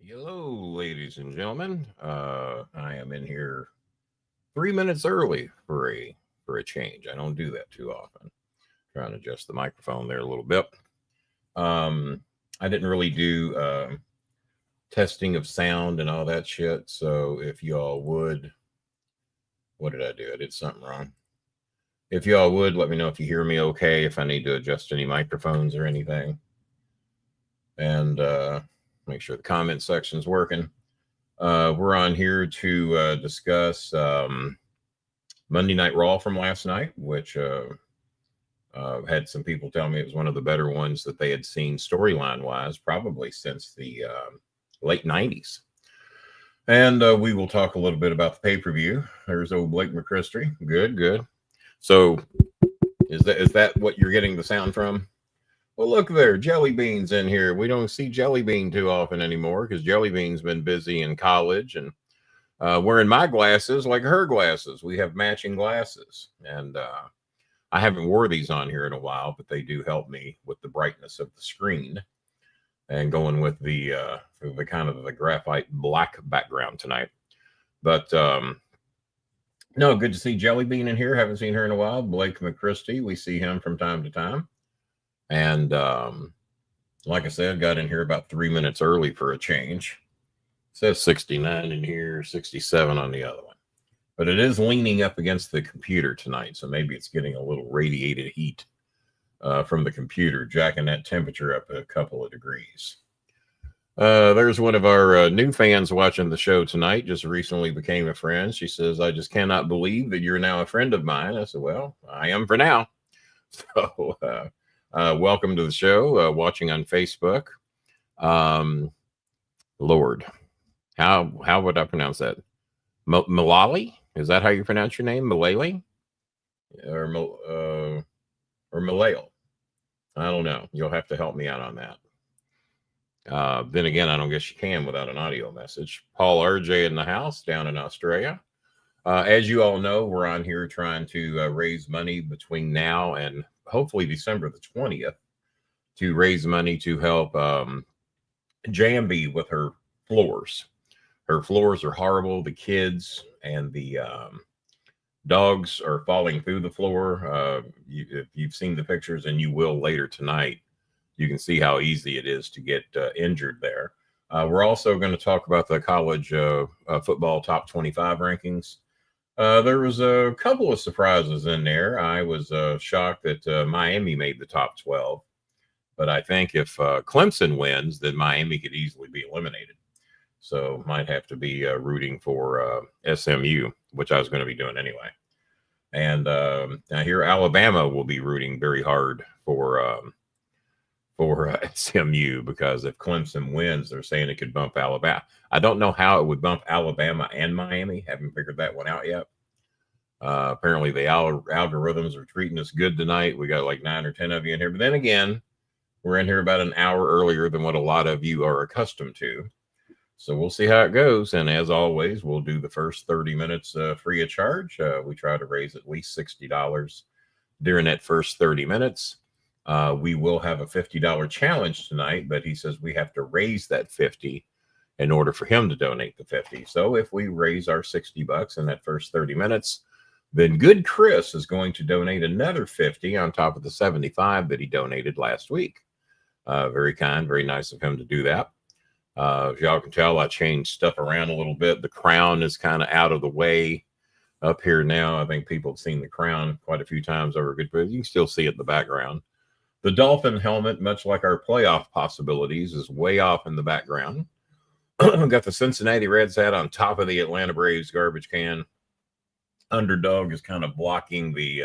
Hello, ladies and gentlemen. I am in here 3 minutes early for a change. I don't do that too often. Trying to adjust the microphone there a little bit. Um, I didn't really do testing of sound and all that shit. So if y'all would, what did I do? I did something wrong. If y'all would let me know if you hear me okay. If I need to adjust any microphones or anything, and make sure the comment section is working. We're on here to discuss Monday Night Raw from last night, which had some people tell me it was one of the better ones that they had seen storyline wise, probably since the late 90s. And we will talk a little bit about the pay per view. There's old Blake McChristry. Good, good. So, is that what you're getting the sound from? Well, look there, Jelly Bean's in here. We don't see Jelly Bean too often anymore because Jelly Bean's been busy in college and wearing my glasses like her glasses. We have matching glasses, and I haven't wore these on here in a while, but they do help me with the brightness of the screen and going with the kind of the graphite black background tonight. But no, good to see Jelly Bean in here. Haven't seen her in a while. Blake McChristy, we see him from time to time. And like I said, got in here about 3 minutes early for a change. It says 69 in here, 67 on the other one. But it is leaning up against the computer tonight, so maybe it's getting a little radiated heat from the computer, jacking that temperature up a couple of degrees. There's one of our new fans watching the show tonight, just recently became a friend. She says, I just cannot believe that you're now a friend of mine. I said, well, I am for now. So welcome to the show, watching on Facebook. Lord, how would I pronounce that? Malali? Is that how you pronounce your name? Malali? Or Malayo? I don't know. You'll have to help me out on that. Then again, I don't guess you can without an audio message. Paul RJ in the house down in Australia. As you all know, we're on here trying to raise money between now and hopefully December the 20th to raise money to help Jambi with her floors. Her floors are horrible. The kids and the dogs are falling through the floor. If you've seen the pictures, and you will later tonight, you can see how easy it is to get injured there. We're also going to talk about the college football top 25 rankings. There was a couple of surprises in there. I was shocked that Miami made the top 12. But I think if Clemson wins, then Miami could easily be eliminated. So might have to be rooting for SMU, which I was going to be doing anyway. And I hear Alabama will be rooting very hard for SMU, because if Clemson wins, they're saying it could bump Alabama. I don't know how it would bump Alabama and Miami. Haven't figured that one out yet. Apparently the algorithms are treating us good tonight. We got like 9 or 10 of you in here. But then again, we're in here about an hour earlier than what a lot of you are accustomed to. So we'll see how it goes. And as always, we'll do the first 30 minutes free of charge. We try to raise at least $60 during that first 30 minutes. We will have a $50 challenge tonight, but he says we have to raise that 50 in order for him to donate the 50. So if we raise our $60 in that first 30 minutes, then good Chris is going to donate another 50 on top of the 75 that he donated last week. Very kind, very nice of him to do that. If y'all can tell, I changed stuff around a little bit. The crown is kind of out of the way up here now. I think people have seen the crown quite a few times over good, but you can still see it in the background. The Dolphin helmet, much like our playoff possibilities, is way off in the background. Got the Cincinnati Reds hat on top of the Atlanta Braves garbage can. Underdog is kind of blocking the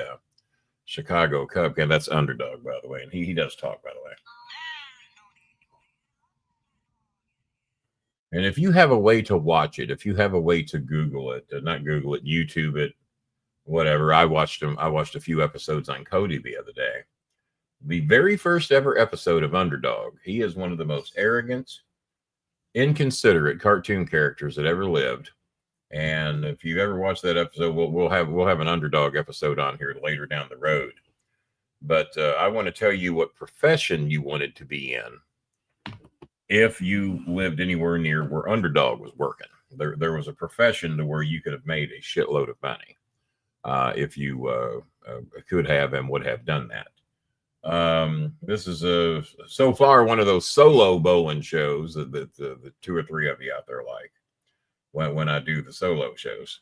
Chicago Cub. Yeah, that's Underdog, by the way. And he does talk, by the way. And if you have a way to watch it, if you have a way to Google it, not Google it, YouTube it, whatever. I watched a few episodes on Cody the other day. The very first ever episode of Underdog. He is one of the most arrogant, inconsiderate cartoon characters that ever lived. And if you ever watch that episode, we'll have an Underdog episode on here later down the road. But I want to tell you what profession you wanted to be in. if you lived anywhere near where Underdog was working. There was a profession to where you could have made a shitload of money if you could have and would have done that. This is so far one of those solo bowling shows that the two or three of you out there like when I do the solo shows.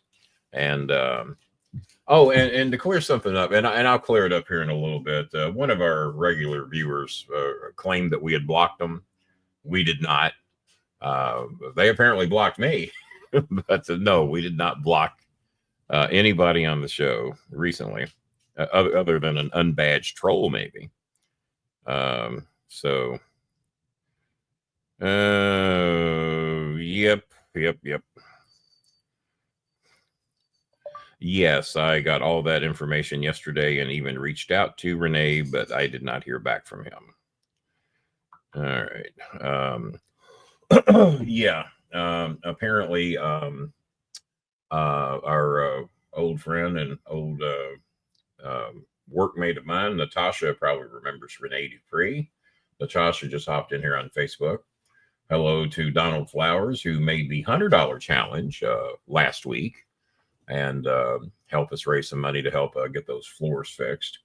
And and to clear something up, and I'll clear it up here in a little bit. One of our regular viewers claimed that we had blocked them. We did not. They apparently blocked me, but no, we did not block anybody on the show recently, other than an unbadged troll, maybe. Yep. Yes, I got all that information yesterday and even reached out to Renee, but I did not hear back from him. All right. Yeah. Apparently, our old friend and old workmate of mine, Natasha, probably remembers Renee Dupree. Natasha just hopped in here on Facebook. Hello to Donald Flowers, who made the $100 challenge last week and help us raise some money to help get those floors fixed.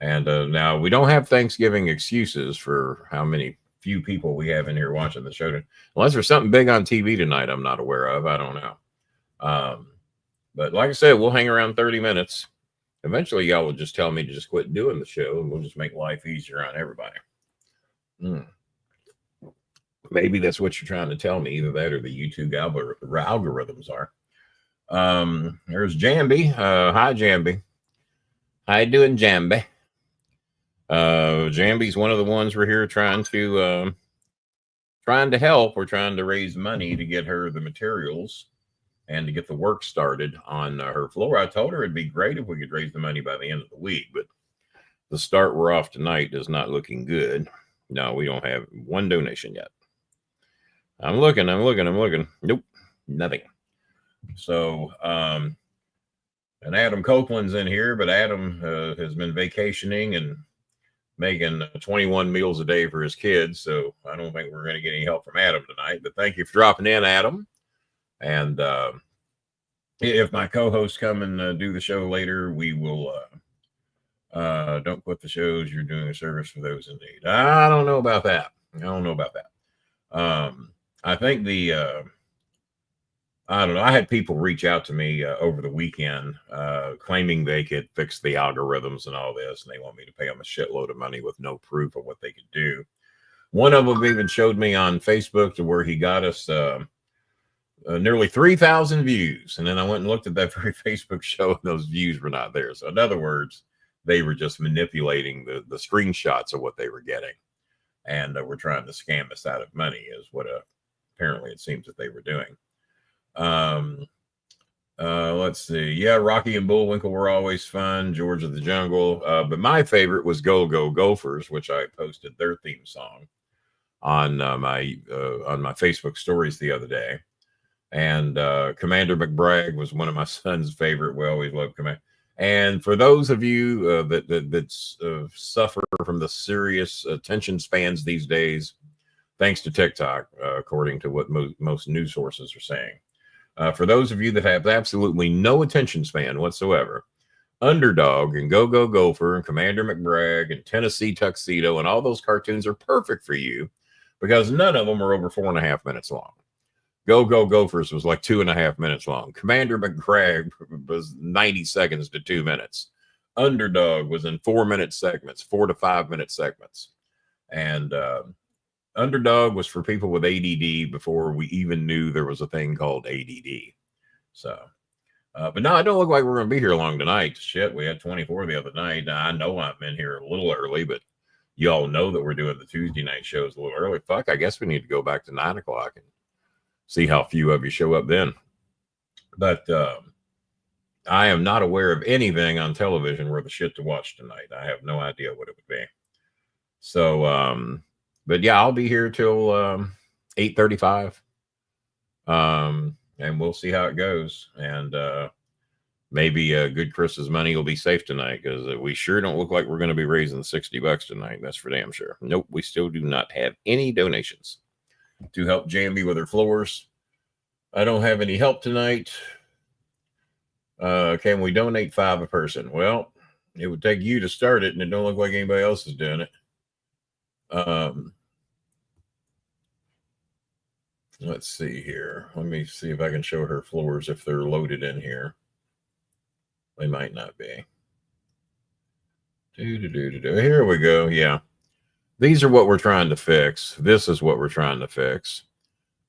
And now we don't have Thanksgiving excuses for how many few people we have in here watching the show. Unless there's something big on TV tonight I'm not aware of. I don't know. But like I said, we'll hang around 30 minutes. Eventually, y'all will just tell me to just quit doing the show, and we'll just make life easier on everybody. Maybe that's what you're trying to tell me. Either that or the YouTube algorithms are. There's Jambi. Hi, Jambi. How you doing, Jambi? Jambi's one of the ones we're here trying to help. We're trying to raise money to get her the materials and to get the work started on her floor. I told her it'd be great if we could raise the money by the end of the week, but the start we're off tonight is not looking good. No, we don't have one donation yet. I'm looking. Nope, nothing. So, and Adam Copeland's in here, but Adam has been vacationing and making 21 meals a day for his kids. So I don't think we're going to get any help from Adam tonight, but thank you for dropping in, Adam. And if my co-hosts come and do the show later, we will, don't quit the shows. You're doing a service for those in need. I don't know about that. I think I don't know. I had people reach out to me over the weekend claiming they could fix the algorithms and all this, and they want me to pay them a shitload of money with no proof of what they could do. One of them even showed me on Facebook to where he got us nearly 3,000 views. And then I went and looked at that very Facebook show, and those views were not there. So in other words, they were just manipulating the screenshots of what they were getting. And were trying to scam us out of money is what apparently it seems that they were doing. Let's see. Yeah, Rocky and Bullwinkle were always fun. George of the Jungle. But my favorite was Go Go Gophers, which I posted their theme song on my Facebook stories the other day. And Commander McBragg was one of my son's favorite. We always love Commander. And for those of you that suffer from the serious attention spans these days, thanks to TikTok, according to what most news sources are saying. For those of you that have absolutely no attention span whatsoever, Underdog and Go Go Gopher and Commander McBragg and Tennessee Tuxedo and all those cartoons are perfect for you because none of them are over 4.5 minutes long. Go Go Gophers was like 2.5 minutes long. Commander McBragg was 90 seconds to 2 minutes. Underdog was in 4-minute segments, 4 to 5 minute segments. And Underdog was for people with ADD before we even knew there was a thing called ADD. So, but no, I don't look like we're going to be here long tonight. Shit, we had 24 the other night. I know I'm in here a little early, but you all know that we're doing the Tuesday night shows a little early. Fuck, I guess we need to go back to 9 o'clock and see how few of you show up then. But I am not aware of anything on television worth of shit to watch tonight. I have no idea what it would be. So, but yeah, I'll be here till 8:35. And we'll see how it goes. And maybe good Chris's money will be safe tonight because we sure don't look like we're going to be raising $60 tonight. That's for damn sure. Nope, we still do not have any donations. to help Jamie with her floors. I don't have any help tonight. Can we donate $5 a person? Well, it would take you to start it, and it don't look like anybody else is doing it. Let's see here. Let me see if I can show her floors if they're loaded in here. They might not be. Here we go. Yeah. These are what we're trying to fix. This is what we're trying to fix.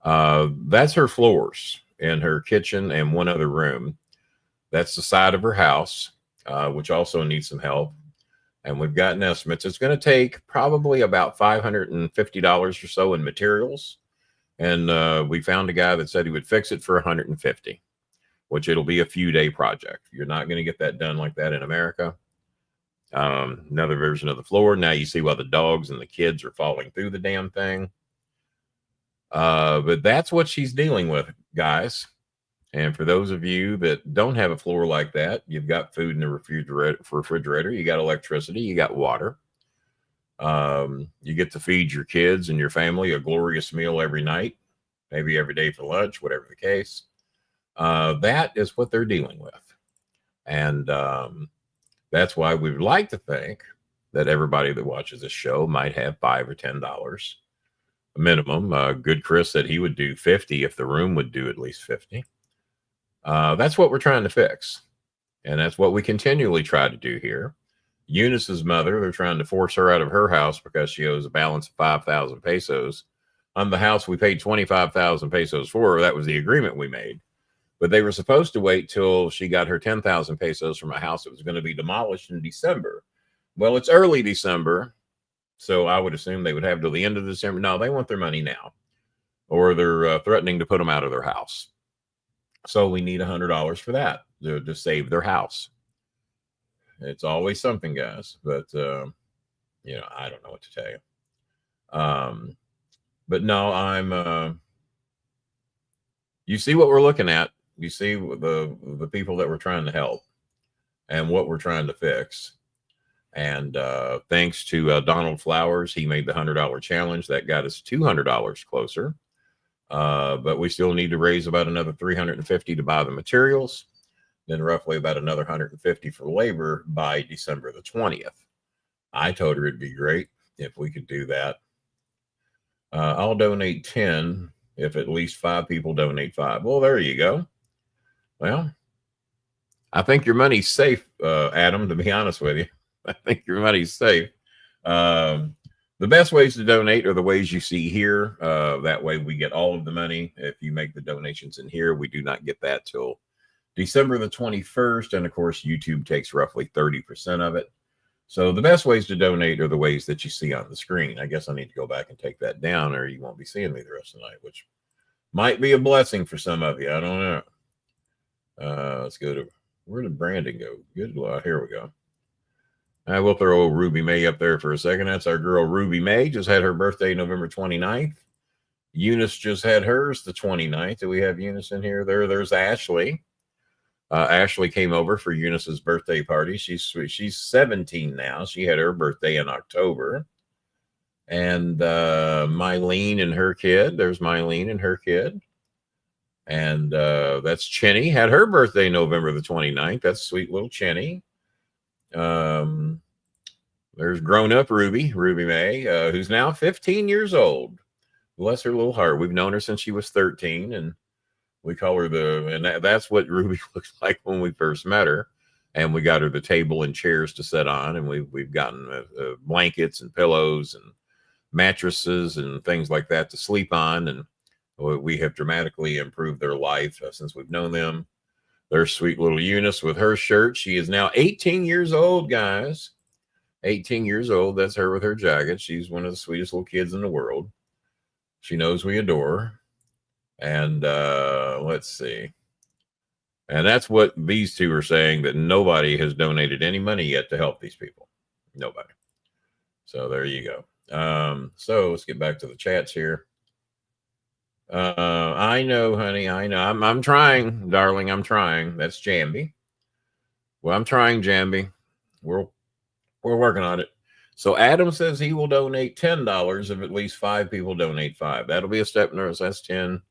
That's her floors in her kitchen and one other room. That's the side of her house, which also needs some help. And we've gotten estimates. It's going to take probably about $550 or so in materials. And we found a guy that said he would fix it for $150, which it'll be a few-day project. You're not going to get that done like that in America. Another version of the floor. Now you see why the dogs and the kids are falling through the damn thing. But that's what she's dealing with, guys. And for those of you that don't have a floor like that, you've got food in the refrigerator, you got electricity, you got water. You get to feed your kids and your family a glorious meal every night, maybe every day for lunch, whatever the case. That is what they're dealing with. And that's why we would like to think that everybody that watches this show might have $5 or $10 minimum. Good Chris said he would do 50 if the room would do at least 50. That's what we're trying to fix. And that's what we continually try to do here. Eunice's mother, they're trying to force her out of her house because she owes a balance of 5,000 pesos on the house we paid 25,000 pesos for. That was the agreement we made. But they were supposed to wait till she got her 10,000 pesos from a house that was going to be demolished in December. Well, it's early December, so I would assume they would have till the end of December. No, they want their money now, or they're threatening to put them out of their house. So we need $100 for that to save their house. It's always something, guys, but you know, I don't know what to tell you. But no, you see what we're looking at. You see the people that we're trying to help and what we're trying to fix. And thanks to Donald Flowers, he made the $100 challenge. That got us $200 closer. But we still need to raise about another $350 to buy the materials, then roughly about another $150 for labor by December the 20th. I told her it'd be great if we could do that. I'll donate 10 if at least 5 people donate 5. Well, there you go. Well, I think your money's safe, Adam, to be honest with you. I think your money's safe. The best ways to donate are the ways you see here. That way we get all of the money. If you make the donations in here, we do not get that till December the 21st. And of course, YouTube takes roughly 30% of it. So the best ways to donate are the ways that you see on the screen. I guess I need to go back and take that down, or you won't be seeing me the rest of the night, which might be a blessing for some of you. I don't know. Let's go to, where did Brandon go? Good luck. Here we go. I will throw Ruby May up there for a second. That's our girl Ruby May. Just had her birthday November 29th. Eunice just had hers the 29th. Do we have Eunice in here? There's Ashley. Ashley came over for Eunice's birthday party. She's 17 now. She had her birthday in October. And Mylene and her kid. There's Mylene and her kid. And that's Chenny. Had her birthday November the 29th. That's sweet little Chenny. There's grown-up Ruby May, who's now 15 years old. Bless her little heart. We've known her since she was 13, and we call her that's what Ruby looks like when we first met her. And we got her the table and chairs to sit on, and we've gotten blankets and pillows and mattresses and things like that to sleep on, and we have dramatically improved their life since we've known them. There's sweet little Eunice with her shirt. She is now 18 years old, guys. 18 years old. That's her with her jacket. She's one of the sweetest little kids in the world. She knows we adore her. And let's see. And that's what these two are saying, that nobody has donated any money yet to help these people. Nobody. So there you go. So let's get back to the chats here. I know, honey. I know. I'm trying, darling. I'm trying. That's Jambi. Well, I'm trying, Jambi. We're working on it. So Adam says he will donate $10 if at least 5 people donate $5. That'll be a step nurse. That's 10.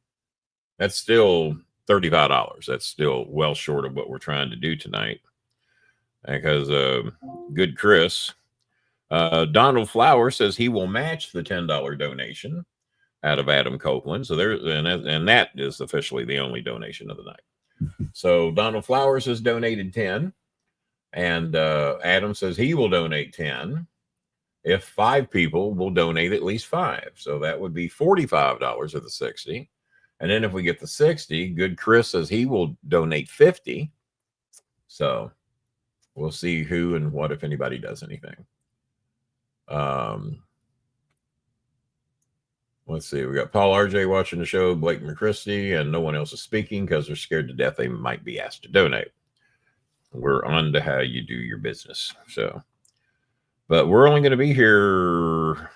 That's still $35. That's still well short of what we're trying to do tonight. Because good Chris, Donald Flower says he will match the $10 donation out of Adam Copeland. So there, and that is officially the only donation of the night. So Donald Flowers has donated 10, and Adam says he will donate 10 if 5 people will donate at least 5. So that would be $45 of the 60. And then if we get the 60, good Chris says he will donate 50. So we'll see who and what, if anybody does anything. Let's see. We got Paul RJ watching the show, Blake McChristy, and no one else is speaking because they're scared to death they might be asked to donate. We're on to how you do your business. So, but we're only going to be here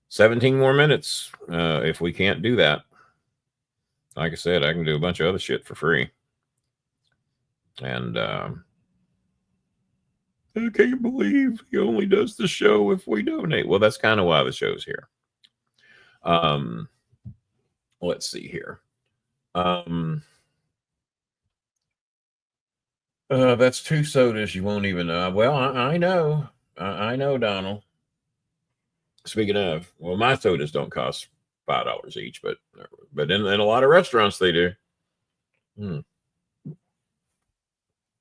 17 more minutes if we can't do that. Like I said, I can do a bunch of other shit for free. And I can't believe he only does the show if we donate. Well, that's kind of why the show's here. Let's see here. That's 2 sodas you won't even know. Well, I know. I know, Donald. Speaking of, well, my sodas don't cost $5 each, but in a lot of restaurants they do.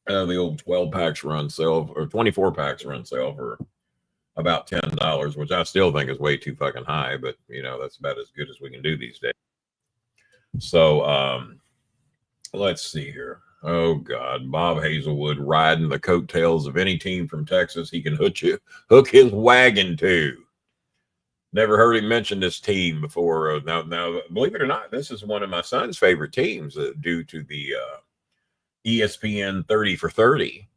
The old 12 packs run sale, or 24 packs run sale for about $10, which I still think is way too fucking high, but you know, that's about as good as we can do these days. So let's see here. Oh God, Bob Hazelwood riding the coattails of any team from Texas he can hook his wagon to. Never heard him mention this team before. Now, believe it or not, this is one of my son's favorite teams due to the ESPN 30 for 30.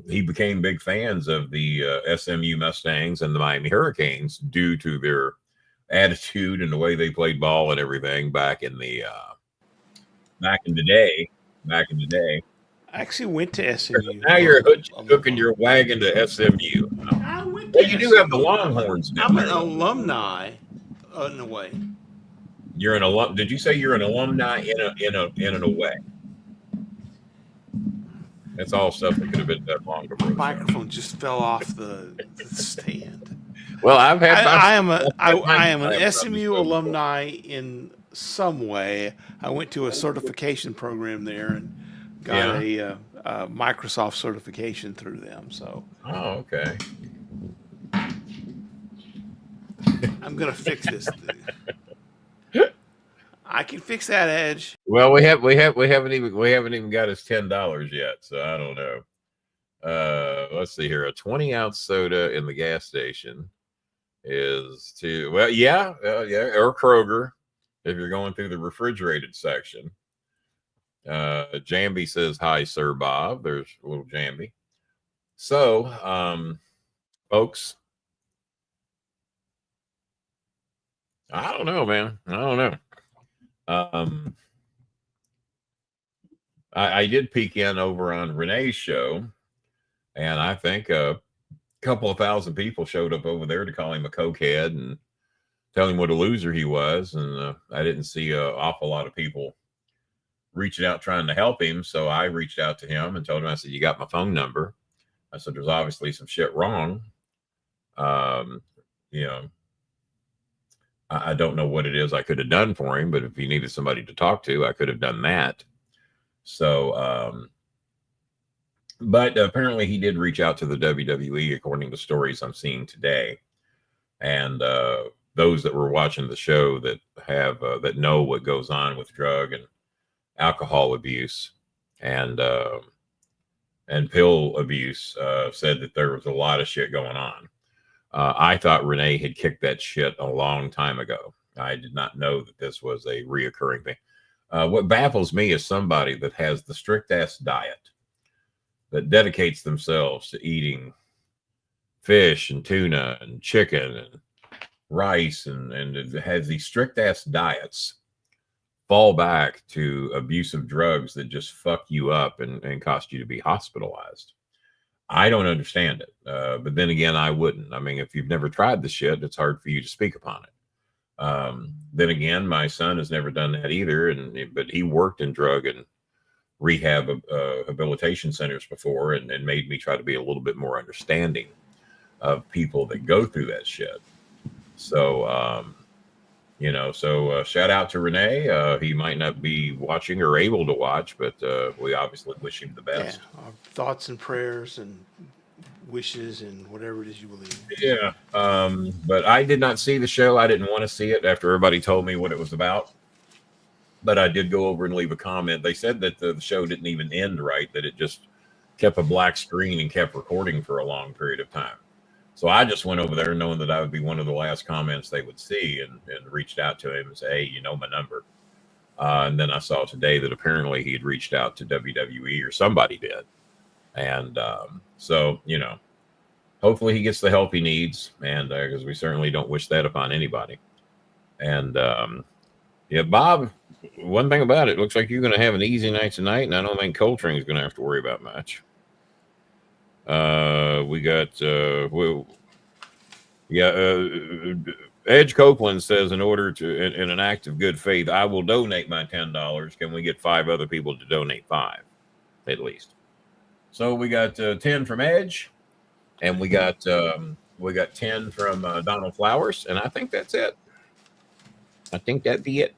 He became big fans of the SMU Mustangs and the Miami Hurricanes due to their attitude and the way they played ball and everything back in the day. I actually went to SMU. Now you're hooking your wagon to SMU. Well, you do have the Longhorns now. I'm an alumni in a way. You're an alum. Did you say you're an alumni in an away? That's all stuff that could have been done long before. The microphone just fell off the stand. Well, I've had. I am an SMU alumni in some way. I went to a certification program there and got a Microsoft certification through them. So. Oh, okay. I'm gonna fix this thing. I can fix that, Edge. Well, we haven't even got his $10 yet, so I don't know. Let's see here. A 20-ounce soda in the gas station is or Kroger if you're going through the refrigerated section. Jamby says hi, Sir Bob. There's a little Jamby. So, folks. I don't know, man. I don't know. I did peek in over on Renee's show, and I think a couple of thousand people showed up over there to call him a cokehead and tell him what a loser he was. And I didn't see an awful lot of people reaching out trying to help him. So I reached out to him and told him, I said, you got my phone number. I said, there's obviously some shit wrong. I don't know what it is I could have done for him, but if he needed somebody to talk to, I could have done that. So, but apparently he did reach out to the WWE, according to stories I'm seeing today. And those that were watching the show that have that know what goes on with drug and alcohol abuse and pill abuse said that there was a lot of shit going on. I thought Renee had kicked that shit a long time ago. I did not know that this was a reoccurring thing. What baffles me is somebody that has the strict-ass diet that dedicates themselves to eating fish and tuna and chicken and rice and has these strict-ass diets fall back to abusive drugs that just fuck you up and cost you to be hospitalized. I don't understand it. But then again, I wouldn't. I mean, if you've never tried the shit, it's hard for you to speak upon it. Then again, my son has never done that either, but he worked in drug and rehab rehabilitation centers before, and made me try to be a little bit more understanding of people that go through that shit. So, so shout out to Renee. He might not be watching or able to watch, but we obviously wish him the best. Yeah, our thoughts and prayers and wishes and whatever it is you believe. Yeah. But I did not see the show. I didn't want to see it after everybody told me what it was about. But I did go over and leave a comment. They said that the show didn't even end right, that it just kept a black screen and kept recording for a long period of time. So I just went over there knowing that I would be one of the last comments they would see, and reached out to him and say, hey, you know my number. And then I saw today that apparently he had reached out to WWE, or somebody did. And so, hopefully he gets the help he needs, and because we certainly don't wish that upon anybody. And yeah, Bob, one thing about it, looks like you're going to have an easy night tonight, and I don't think Coltrane's going to have to worry about much. We got Edge Copeland says, in order to, in an act of good faith, I will donate my $10. Can we get 5 other people to donate 5 at least? So we got 10 from Edge, and we got 10 from Donald Flowers, and I think that's it. I think that'd be it.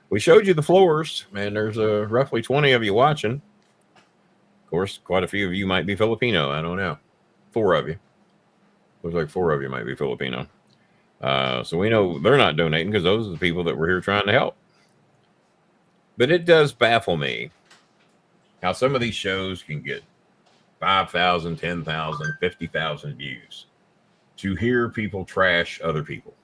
We showed you the floors, and there's roughly 20 of you watching. Of course, quite a few of you might be Filipino. I don't know. 4 of you. Looks like 4 of you might be Filipino. So we know they're not donating because those are the people that we're here trying to help. But it does baffle me how some of these shows can get 5,000, 10,000, 50,000 views to hear people trash other people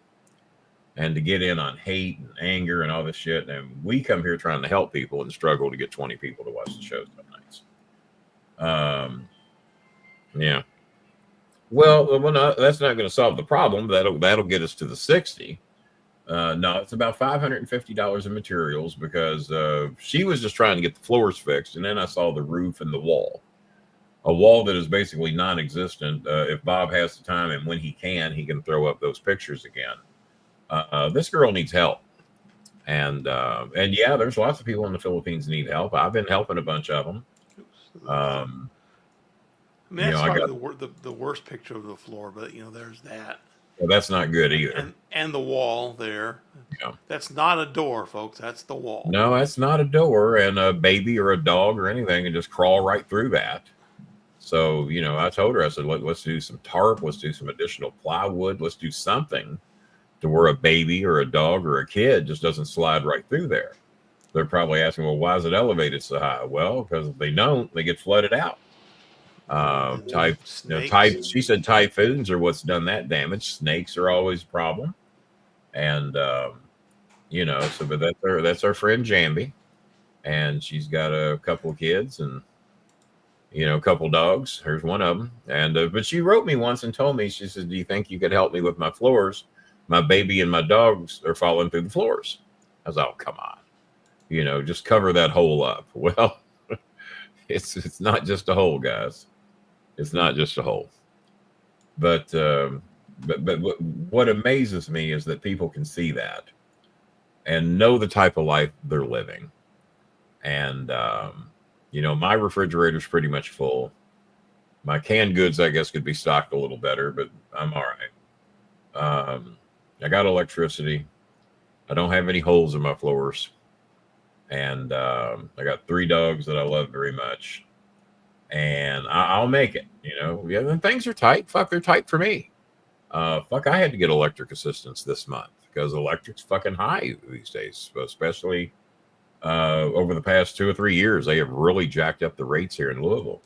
and to get in on hate and anger and all this shit. And we come here trying to help people and struggle to get 20 people to watch the show some nights. Yeah. Well, no, that's not going to solve the problem. That'll get us to the 60. No, it's about $550 in materials, because she was just trying to get the floors fixed, and then I saw the roof and the wall, a wall that is basically non-existent. If Bob has the time, and when he can throw up those pictures again. This girl needs help, and yeah, there's lots of people in the Philippines need help. I've been helping a bunch of them. I mean, that's probably the worst picture of the floor, but there's that. Well, that's not good either. And the wall there. Yeah. That's not a door, folks. That's the wall. No, that's not a door, and a baby or a dog or anything can just crawl right through that. So, I told her, I said, let's do some tarp. Let's do some additional plywood. Let's do something to where a baby or a dog or a kid just doesn't slide right through there. They're probably asking, well, why is it elevated so high? Well, because if they don't, they get flooded out. She said typhoons are what's done that damage. Snakes are always a problem. And, but that's our friend Jambi. And she's got a couple of kids and, a couple dogs. Here's one of them. And, but she wrote me once and told me, she said, do you think you could help me with my floors? My baby and my dogs are falling through the floors. I was like, oh, come on. Just cover that hole up. Well, it's not just a hole, guys. It's not just a hole. But what amazes me is that people can see that and know the type of life they're living. And, my refrigerator's pretty much full. My canned goods, I guess, could be stocked a little better, but I'm all right. I got electricity. I don't have any holes in my floors. And I got 3 dogs that I love very much. And I'll make it, Yeah, then things are tight. Fuck, they're tight for me. I had to get electric assistance this month because electric's fucking high these days, especially over the past 2 or 3 years. They have really jacked up the rates here in Louisville.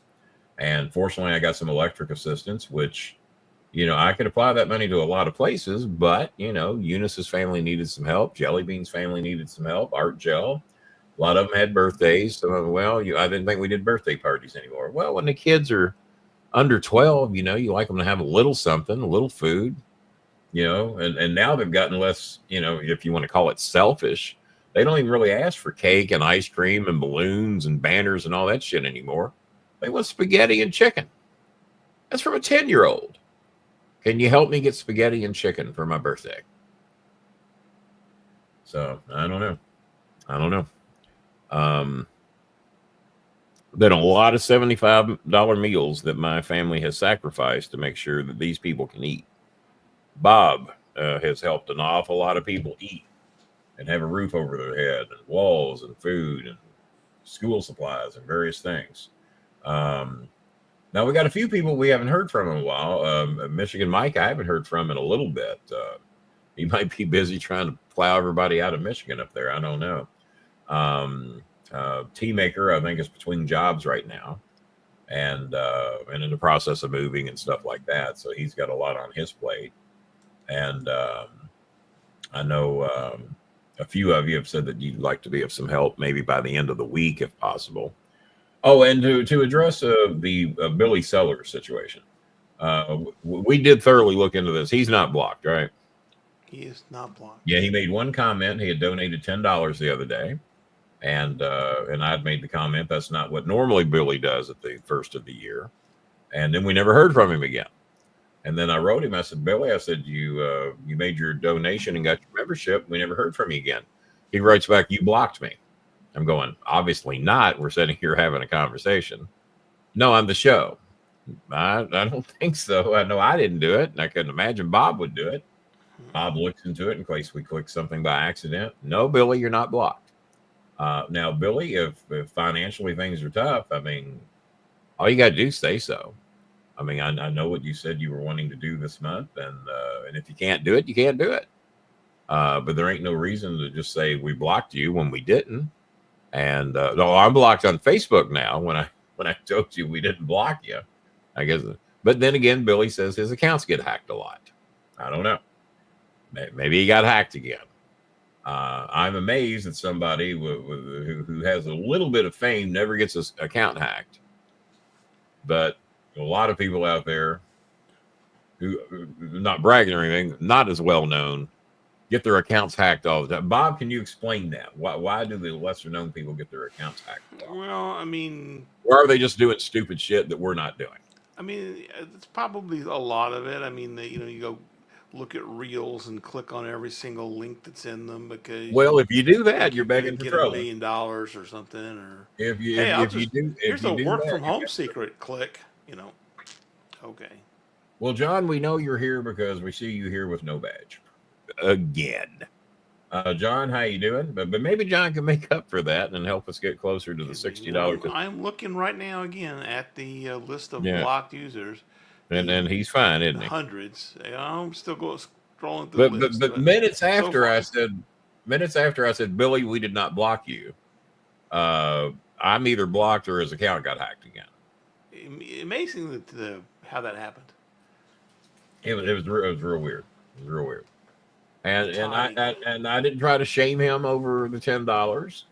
And fortunately, I got some electric assistance, which, I could apply that money to a lot of places, but, Eunice's family needed some help. Jellybean's family needed some help. Art Gel. A lot of them had birthdays. So, I didn't think we did birthday parties anymore. Well, when the kids are under 12, you like them to have a little something, a little food, and now they've gotten less, if you want to call it selfish. They don't even really ask for cake and ice cream and balloons and banners and all that shit anymore. They want spaghetti and chicken. That's from a 10-year-old. Can you help me get spaghetti and chicken for my birthday? So I don't know. Been a lot of $75 meals that my family has sacrificed to make sure that these people can eat. Bob has helped an awful lot of people eat and have a roof over their head and walls and food and school supplies and various things. Now we got a few people we haven't heard from in a while. Michigan Mike, I haven't heard from in a little bit. He might be busy trying to plow everybody out of Michigan up there. I don't know. T-Maker, I think, is between jobs right now and in the process of moving and stuff like that. So he's got a lot on his plate. And I know a few of you have said that you'd like to be of some help, maybe by the end of the week, if possible. Oh, and to address the Billy Sellers situation, we did thoroughly look into this. He's not blocked, right? He is not blocked. Yeah, he made one comment. He had donated $10 the other day, and I'd made the comment that's not what normally Billy does at the first of the year, and then we never heard from him again. And then I wrote him. I said, Billy, I said, you made your donation and got your membership. We never heard from you again. He writes back, you blocked me. I'm going, obviously not. We're sitting here having a conversation. No, on the show. I don't think so. I know I didn't do it, and I couldn't imagine Bob would do it. Bob looks into it in case we click something by accident. No, Billy, you're not blocked. Now, Billy, if financially things are tough, I mean, all you got to do is say so. I mean, I know what you said you were wanting to do this month, and if you can't do it, you can't do it. But there ain't no reason to just say we blocked you when we didn't. And no, I'm blocked on Facebook now. When I told you we didn't block you, I guess. But then again, Billy says his accounts get hacked a lot. I don't know. Maybe he got hacked again. I'm amazed that somebody who has a little bit of fame never gets his account hacked. But a lot of people out there who not bragging or anything, not as well known, get their accounts hacked all the time. Bob, can you explain that? Why do the lesser known people get their accounts hacked? Well, I mean, or are they just doing stupid shit that we're not doing? I mean, it's probably a lot of it. I mean, you go look at reels and click on every single link that's in them because if you do that, you're begging for trouble. $1 million or something, or if you do, here's a work from home secret. Click, okay. Well, John, we know you're here because we see you here with no badge again. John, how you doing? But maybe John can make up for that and help us get closer to the $60. I'm looking right now again at the list of blocked users. And he's fine, isn't he? Hundreds. I'm still scrolling through the list. But minutes after I said, Billy, we did not block you. I'm either blocked or his account got hacked again. Amazing how that happened. It was real weird. It was real weird. And I didn't try to shame him over the $10.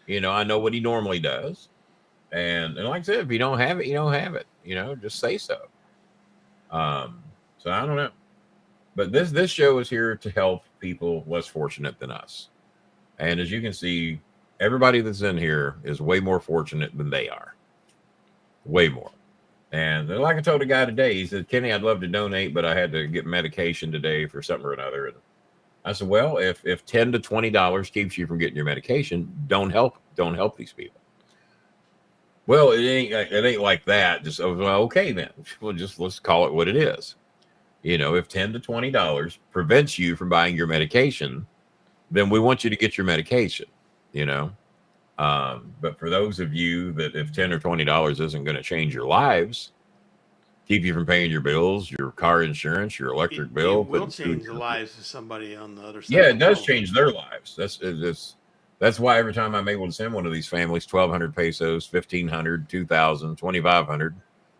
I know what he normally does. And like I said, if you don't have it, you don't have it. Just say so. So I don't know. But this show is here to help people less fortunate than us. And as you can see, everybody that's in here is way more fortunate than they are. Way more. And like I told a guy today, he said, Kenny, I'd love to donate, but I had to get medication today for something or another. And I said, well, if $10 to $20 keeps you from getting your medication, don't help these people. Well, it ain't like that. Just okay then. Well, let's call it what it is. If $10 to $20 prevents you from buying your medication, then we want you to get your medication. But for those of you that if $10 or $20 isn't going to change your lives, keep you from paying your bills, your car insurance, your electric bill, it will change the lives of somebody on the other side. Yeah, it does change their lives. That's why every time I'm able to send one of these families 1,200 pesos, 1,500, 2,000, 2,500,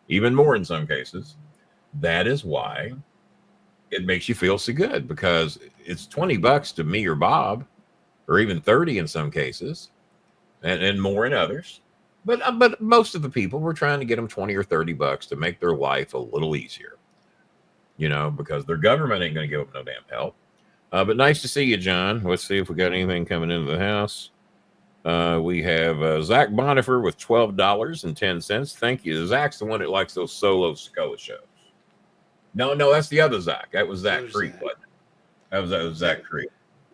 even more in some cases, that is why it makes you feel so good, because it's $20 to me or Bob, or even 30 in some cases, and more in others. But most of the people, we're trying to get them 20 or $30 to make their life a little easier, because their government ain't going to give them no damn help. But nice to see you, John. Let's see if we got anything coming into the house. We have Zach Bonifer with $12.10. Thank you. Zach's the one that likes those solo Sokoa shows. No, that's the other Zach. That was Zach Creek, wasn't it? That was Zach Creek.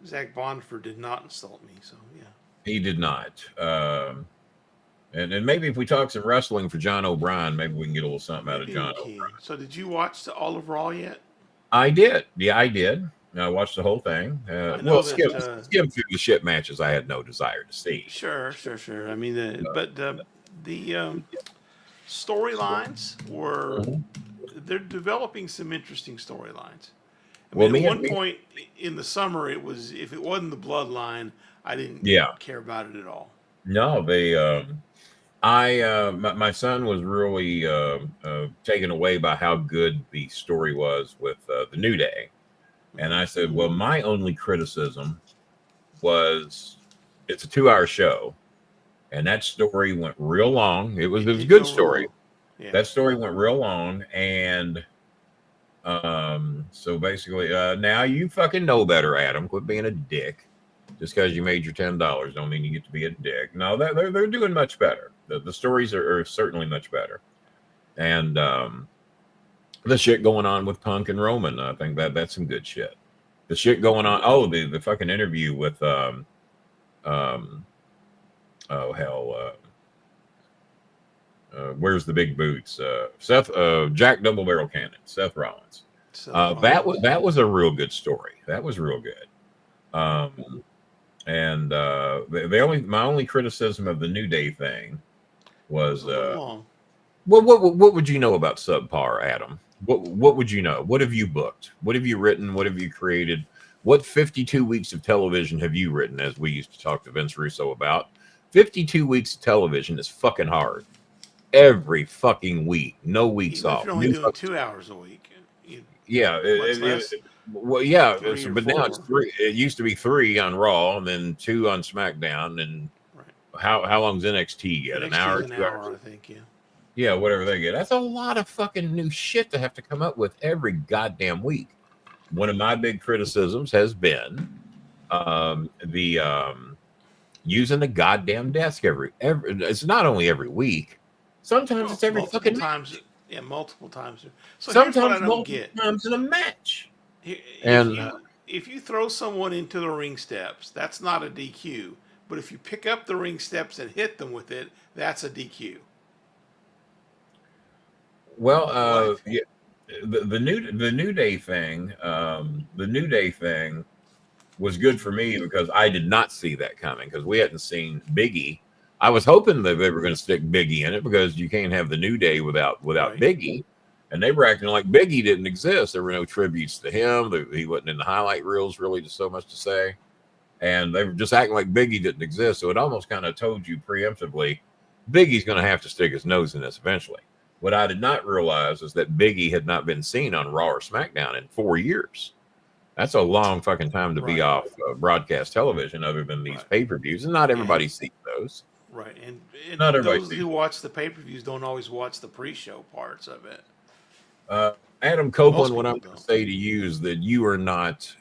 Zach Bonifer did not insult me, so yeah. He did not. And maybe if we talk some wrestling for John O'Brien, maybe we can get a little something out of John O'Brien. So did you watch the All of Raw yet? I did. Yeah, I did. I watched the whole thing. Skim through the shit matches I had no desire to see. Sure. I mean, the storylines were they're developing some interesting storylines. I mean, at one point in the summer, it was if it wasn't the bloodline, I didn't care about it at all. No, my son was really taken away by how good the story was with the New Day. And I said, well, my only criticism was it's a 2-hour show. And that story went real long. It was a good story. Yeah. That story went real long. And so basically, now you fucking know better, Adam. Quit being a dick. Just because you made your $10 don't mean you get to be a dick. No, they're doing much better. The stories are certainly much better. And the shit going on with Punk and Roman, I think that's some good shit. The shit going on. Oh, the fucking interview with where's the big boots? Jack Double Barrel Cannon, Seth Rollins. That was a real good story. That was real good. And my only criticism of the New Day thing was what would you know about subpar, Adam? What would you know? What have you booked? What have you written? What have you created? What 52 weeks of television have you written, as we used to talk to Vince Russo about? 52 weeks of television is fucking hard. Every fucking week. No weeks off. You're only doing 2 hours a week. But now it's 3. It used to be 3 on Raw and then 2 on SmackDown. And how long's NXT get? An hour? 2 hours, I think, Yeah, whatever they get. That's a lot of fucking new shit to have to come up with every goddamn week. One of my big criticisms has been using the goddamn desk every. It's not only every week. Sometimes it's every fucking times. Match. Yeah, multiple times. So sometimes multiple times in a match. If you throw someone into the ring steps, that's not a DQ. But if you pick up the ring steps and hit them with it, that's a DQ. Well, the New Day thing was good for me because I did not see that coming because we hadn't seen Biggie. I was hoping that they were going to stick Biggie in it because you can't have the New Day without Biggie, and they were acting like Biggie didn't exist. There were no tributes to him. He wasn't in the highlight reels, really, just so much to say, and they were just acting like Biggie didn't exist. So it almost kind of told you preemptively, Biggie's going to have to stick his nose in this eventually. What I did not realize is that Biggie had not been seen on Raw or SmackDown in 4 years. That's a long fucking time to be off broadcast television other than these pay-per-views, and not everybody sees those. Right, and not those who watch the pay-per-views don't always watch the pre-show parts of it. Adam Copeland, what I'm going to say to you is that you are not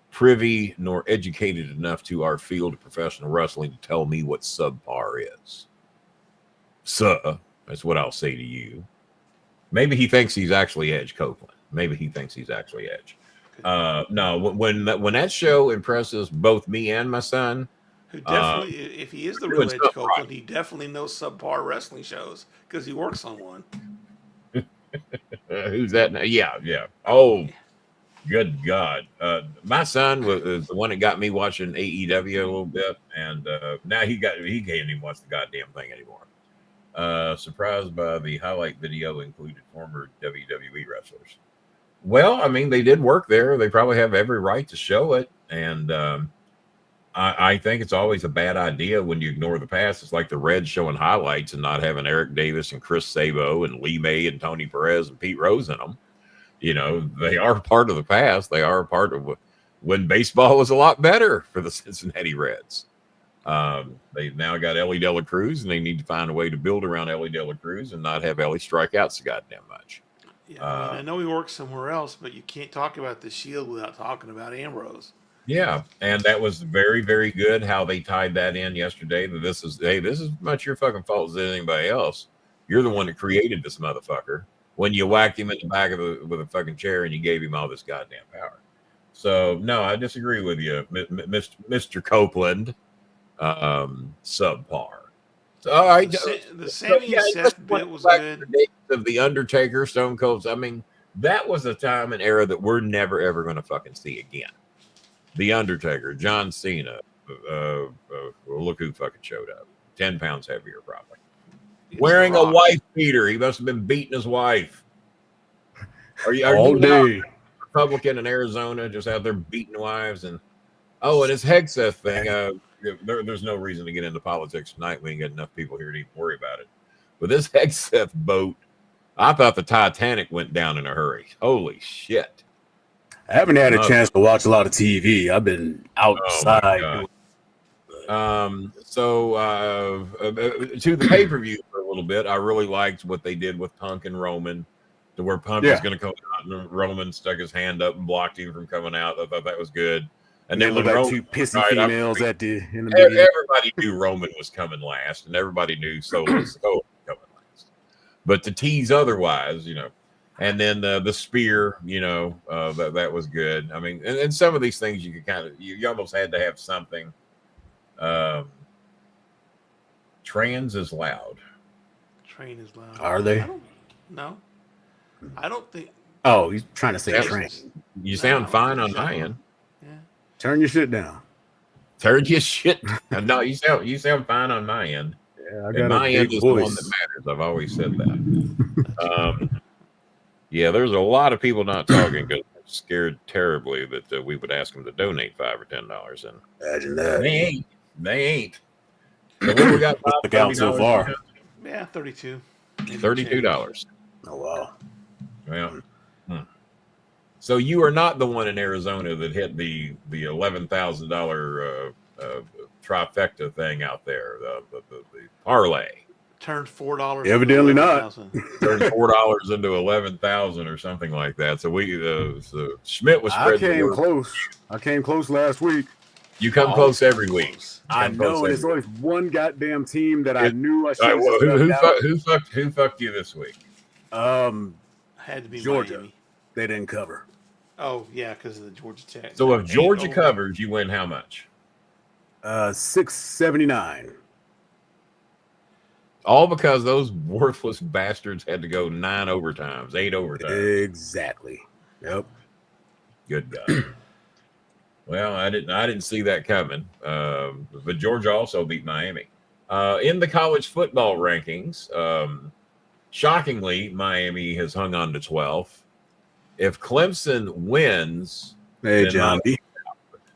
privy nor educated enough to our field of professional wrestling to tell me what subpar is. That's what I'll say to you. Maybe he thinks he's actually Edge, Copeland. Maybe he thinks he's actually Edge. No, when that show impresses both me and my son, who definitely, if he is the real Edge Copeland, he definitely knows subpar wrestling shows because he works on one. Who's that now? Yeah. Oh, good God. My son was the one that got me watching AEW a little bit, and now he can't even watch the goddamn thing anymore. Surprised by the highlight video included former WWE wrestlers. Well, I mean, they did work there. They probably have every right to show it. And I think it's always a bad idea when you ignore the past. It's like the Reds showing highlights and not having Eric Davis and Chris Sabo and Lee May and Tony Perez and Pete Rose in them. You know, they are part of the past. They are a part of when baseball was a lot better for the Cincinnati Reds. They've now got Ellie De La Cruz, and they need to find a way to build around Ellie De La Cruz and not have Ellie strike out so goddamn much. Yeah, I know he works somewhere else, but you can't talk about the Shield without talking about Ambrose. Yeah, and that was very, very good how they tied that in yesterday. That this is as much your fucking fault as anybody else. You're the one that created this motherfucker when you whacked him in the back of with a fucking chair and you gave him all this goddamn power. So no, I disagree with you, Mr. Copeland. Subpar. So, all right, the Sammy and Seth bit was good. Of the Undertaker, Stone Cold. I mean, that was a time and era that we're never ever going to fucking see again. The Undertaker, John Cena. Look who fucking showed up. 10 pounds heavier, probably. Wearing a wife beater. He must have been beating his wife. Are you day Republican in Arizona, just out there beating wives? And his Hegseth thing. There's no reason to get into politics tonight. We ain't got enough people here to even worry about it. But this Hegseth boat, I thought the Titanic went down in a hurry. Holy shit. I haven't had a chance to watch a lot of TV. I've been outside. To the pay-per-view for a little bit, I really liked what they did with Punk and Roman, to where Punk was going to come out and Roman stuck his hand up and blocked him from coming out. I thought that was good. And then looked like two pissy females at the end of the everybody knew Roman was coming last, and everybody knew Solo was coming last. But to tease otherwise, and then the spear, that was good. I mean, and some of these things you could kind of you almost had to have something. Trans is loud. Train is loud. Are they? I don't think. Oh, he's trying to say train. You sound fine on my end. Turn your shit down. Turn your shit. No, you sound fine on my end. Yeah, I got my end is the one that matters. I've always said that. There's a lot of people not talking because they're scared terribly that we would ask them to donate $5 or $10. And imagine that. They ain't. So what we got? Look out so far. Yeah, $32. $32. Oh wow. Well. So you are not the one in Arizona that hit the $11,000 trifecta thing out there, the parlay. Turned $4. Evidently not. Turned $4 into 11,000 or something like that. So so Schmidt was spreading. I came close last week. You come close every week. I know, and it's always one goddamn team that I knew I should have. Who fucked you this week? Had to be Georgia. Miami. They didn't cover. Oh yeah, because of the Georgia Tech. So if Georgia covers, you win how much? $679. All because those worthless bastards had to go 9 overtimes, 8 overtimes. Exactly. Yep. Good God. Well, I didn't see that coming. But Georgia also beat Miami. In the college football rankings, shockingly, Miami has hung on to 12th. If Clemson wins, hey John,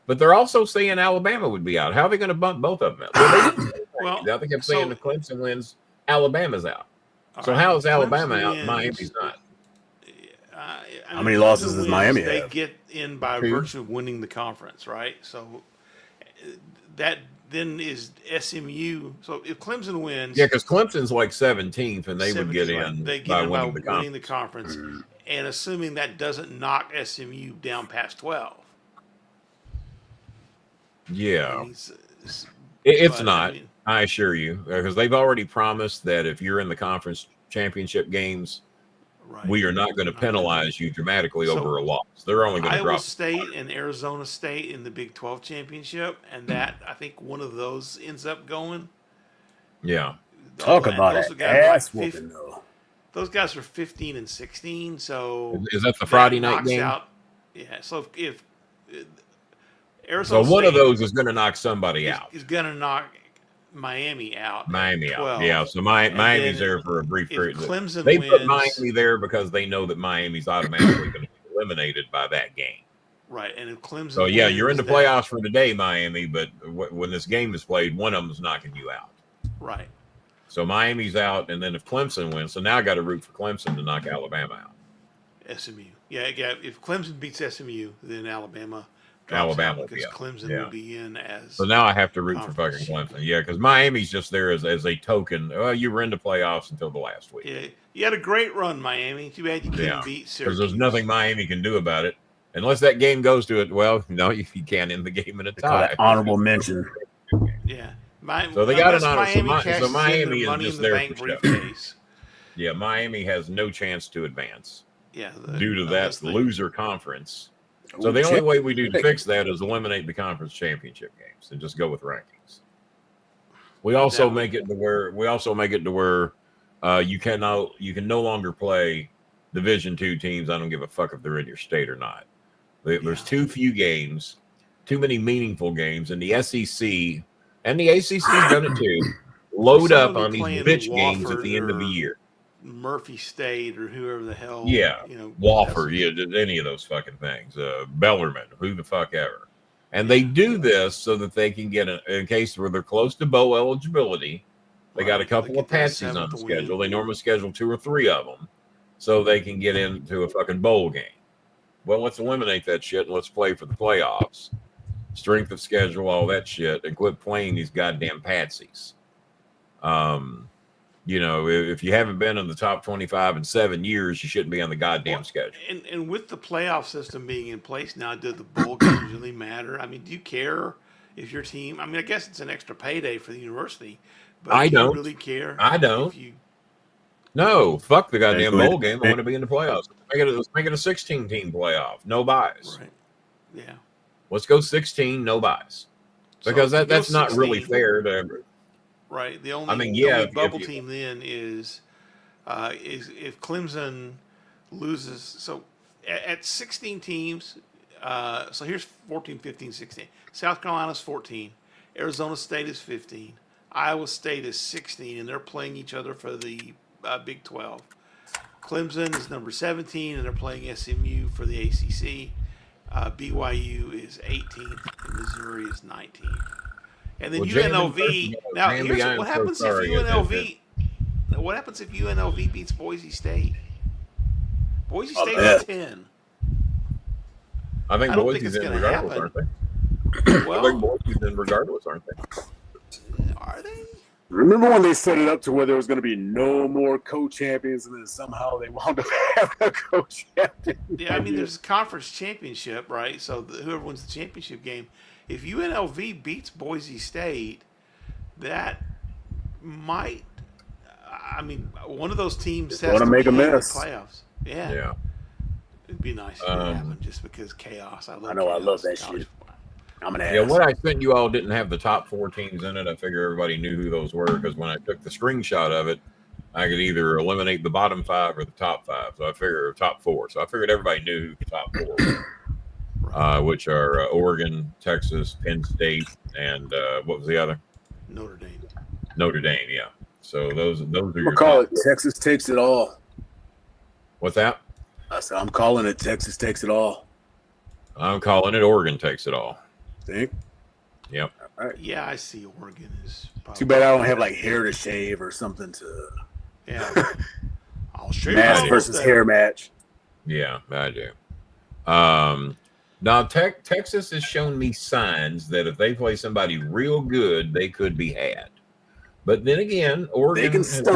but they're also saying Alabama would be out. How are they going to bump both of them out? I think I'm saying if Clemson wins, Alabama's out. So how is Alabama out? Miami's not. How many losses does Miami have? They get in by virtue of winning the conference, right? So that then is SMU. So if Clemson wins, because Clemson's like 17th, and they would get in. They get in by winning the conference. And assuming that doesn't knock SMU down past 12. Yeah. It's not, I assure you, because they've already promised that if you're in the conference championship games, we are not going to penalize you dramatically over a loss. They're only going to drop Iowa State and Arizona State in the Big 12 championship, and that I think one of those ends up going. Yeah. Talk about it. Ass whooping though. Those guys are 15 and 16. So is that the Friday night game? Yeah. So if Arizona, so one of those is going to knock somebody out. Is going to knock Miami out. Yeah. So Miami's there for a brief period. Clemson they wins, put Miami there because they know that Miami's automatically going to be eliminated by that game. Right. And if Clemson, so yeah, you're in the playoffs for today, Miami. But when this game is played, one of them is knocking you out. Right. So Miami's out, and then if Clemson wins, so now I got to root for Clemson to knock Alabama out. SMU. Yeah. If Clemson beats SMU, then Alabama because Clemson will be in as. So now I have to root for fucking Clemson. Yeah, because Miami's just there as a token. Well, you were in the playoffs until the last week. Yeah, you had a great run, Miami. Too bad you couldn't beat Syracuse. Because there's nothing Miami can do about it. Unless that game goes to it, well, no, you can't end the game in a tie. Honorable mention. Yeah. So they got an honor. So Miami is money just in the there bank for show. briefcase. Yeah, Miami has no chance to advance. Yeah. Due to that loser conference. So the only way we do to fix that is eliminate the conference championship games and just go with rankings. We also make it to where you can no longer play Division II teams. I don't give a fuck if they're in your state or not. There's too few games, too many meaningful games, and the SEC and the ACC's done it too. Load up on these bitch games at the end of the year. Murphy State or whoever the hell. Yeah, Wofford, any of those fucking things. Bellarmine, who the fuck ever. And they do this so that they can get in case where they're close to bowl eligibility. They got a couple of patsies on the schedule. They normally schedule 2 or 3 of them so they can get into a fucking bowl game. Well, let's eliminate that shit and let's play for the playoffs. Strength of schedule, all that shit, and quit playing these goddamn patsies. If you haven't been in the top 25 in 7 years, you shouldn't be on the goddamn schedule. And with the playoff system being in place now, do the bowl games really matter? I mean, do you care if your team? I mean, I guess it's an extra payday for the university, but I don't really care. I don't. No, fuck the goddamn bowl game. I want to be in the playoffs. Let's make it a 16-team playoff. No buys. Right. Yeah. Let's go 16, no buys. Because that's not really fair to. Right. The only bubble team then is if Clemson loses. So at 16 teams, so here's 14, 15, 16. South Carolina's 14. Arizona State is 15. Iowa State is 16, and they're playing each other for the Big 12. Clemson is number 17, and they're playing SMU for the ACC. BYU is 18th, and Missouri is 19th. And then UNLV. Now, here's what happens if UNLV. What happens if UNLV beats Boise State? Boise State is 10. I think Boise's in regardless, aren't they? Well, I think Boise's in regardless, aren't they? Are they? Remember when they set it up to where there was going to be no more co-champions, and then somehow they wound up having a co-champion? Yeah, I mean, there's a conference championship, right? So whoever wins the championship game. If UNLV beats Boise State, that might. I mean, one of those teams has to make a mess. Playoffs. Yeah. It'd be nice if it happened just because chaos. I love that shit. I'm an ass. Yeah, what I sent you all didn't have the top 4 teams in it. I figure everybody knew who those were because when I took the screenshot of it, I could either eliminate the bottom 5 or the top 5. So I figured top 4. So I figured everybody knew who the top 4 were. Which are Oregon, Texas, Penn State, and what was the other? Notre Dame. Notre Dame, yeah. So those are your. We'll call it Texas takes it all. What's that? I said I'm calling it Texas takes it all. I'm calling it Oregon takes it all. Think? Yep. All right. Yeah, I see Oregon is. Too bad I don't have like hair to shave or something to. Yeah. I'll shave. Mask versus hair match. Yeah, I do. Now, Texas has shown me signs that if they play somebody real good, they could be had. But then again, Oregon's had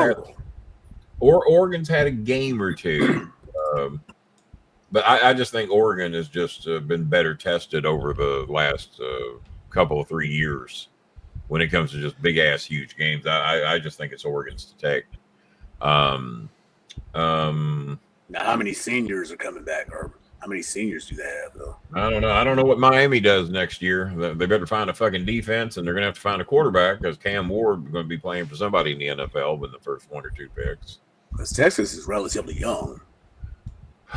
a game or two. But I just think Oregon has just been better tested over the last couple of 3 years when it comes to just big-ass, huge games. I just think it's Oregon's to take. Now, how many seniors are coming back, Herbert? How many seniors do they have, though? I don't know. I don't know what Miami does next year. They better find a fucking defense, and they're going to have to find a quarterback because Cam Ward is going to be playing for somebody in the NFL with the first 1 or 2 picks. Because Texas is relatively young.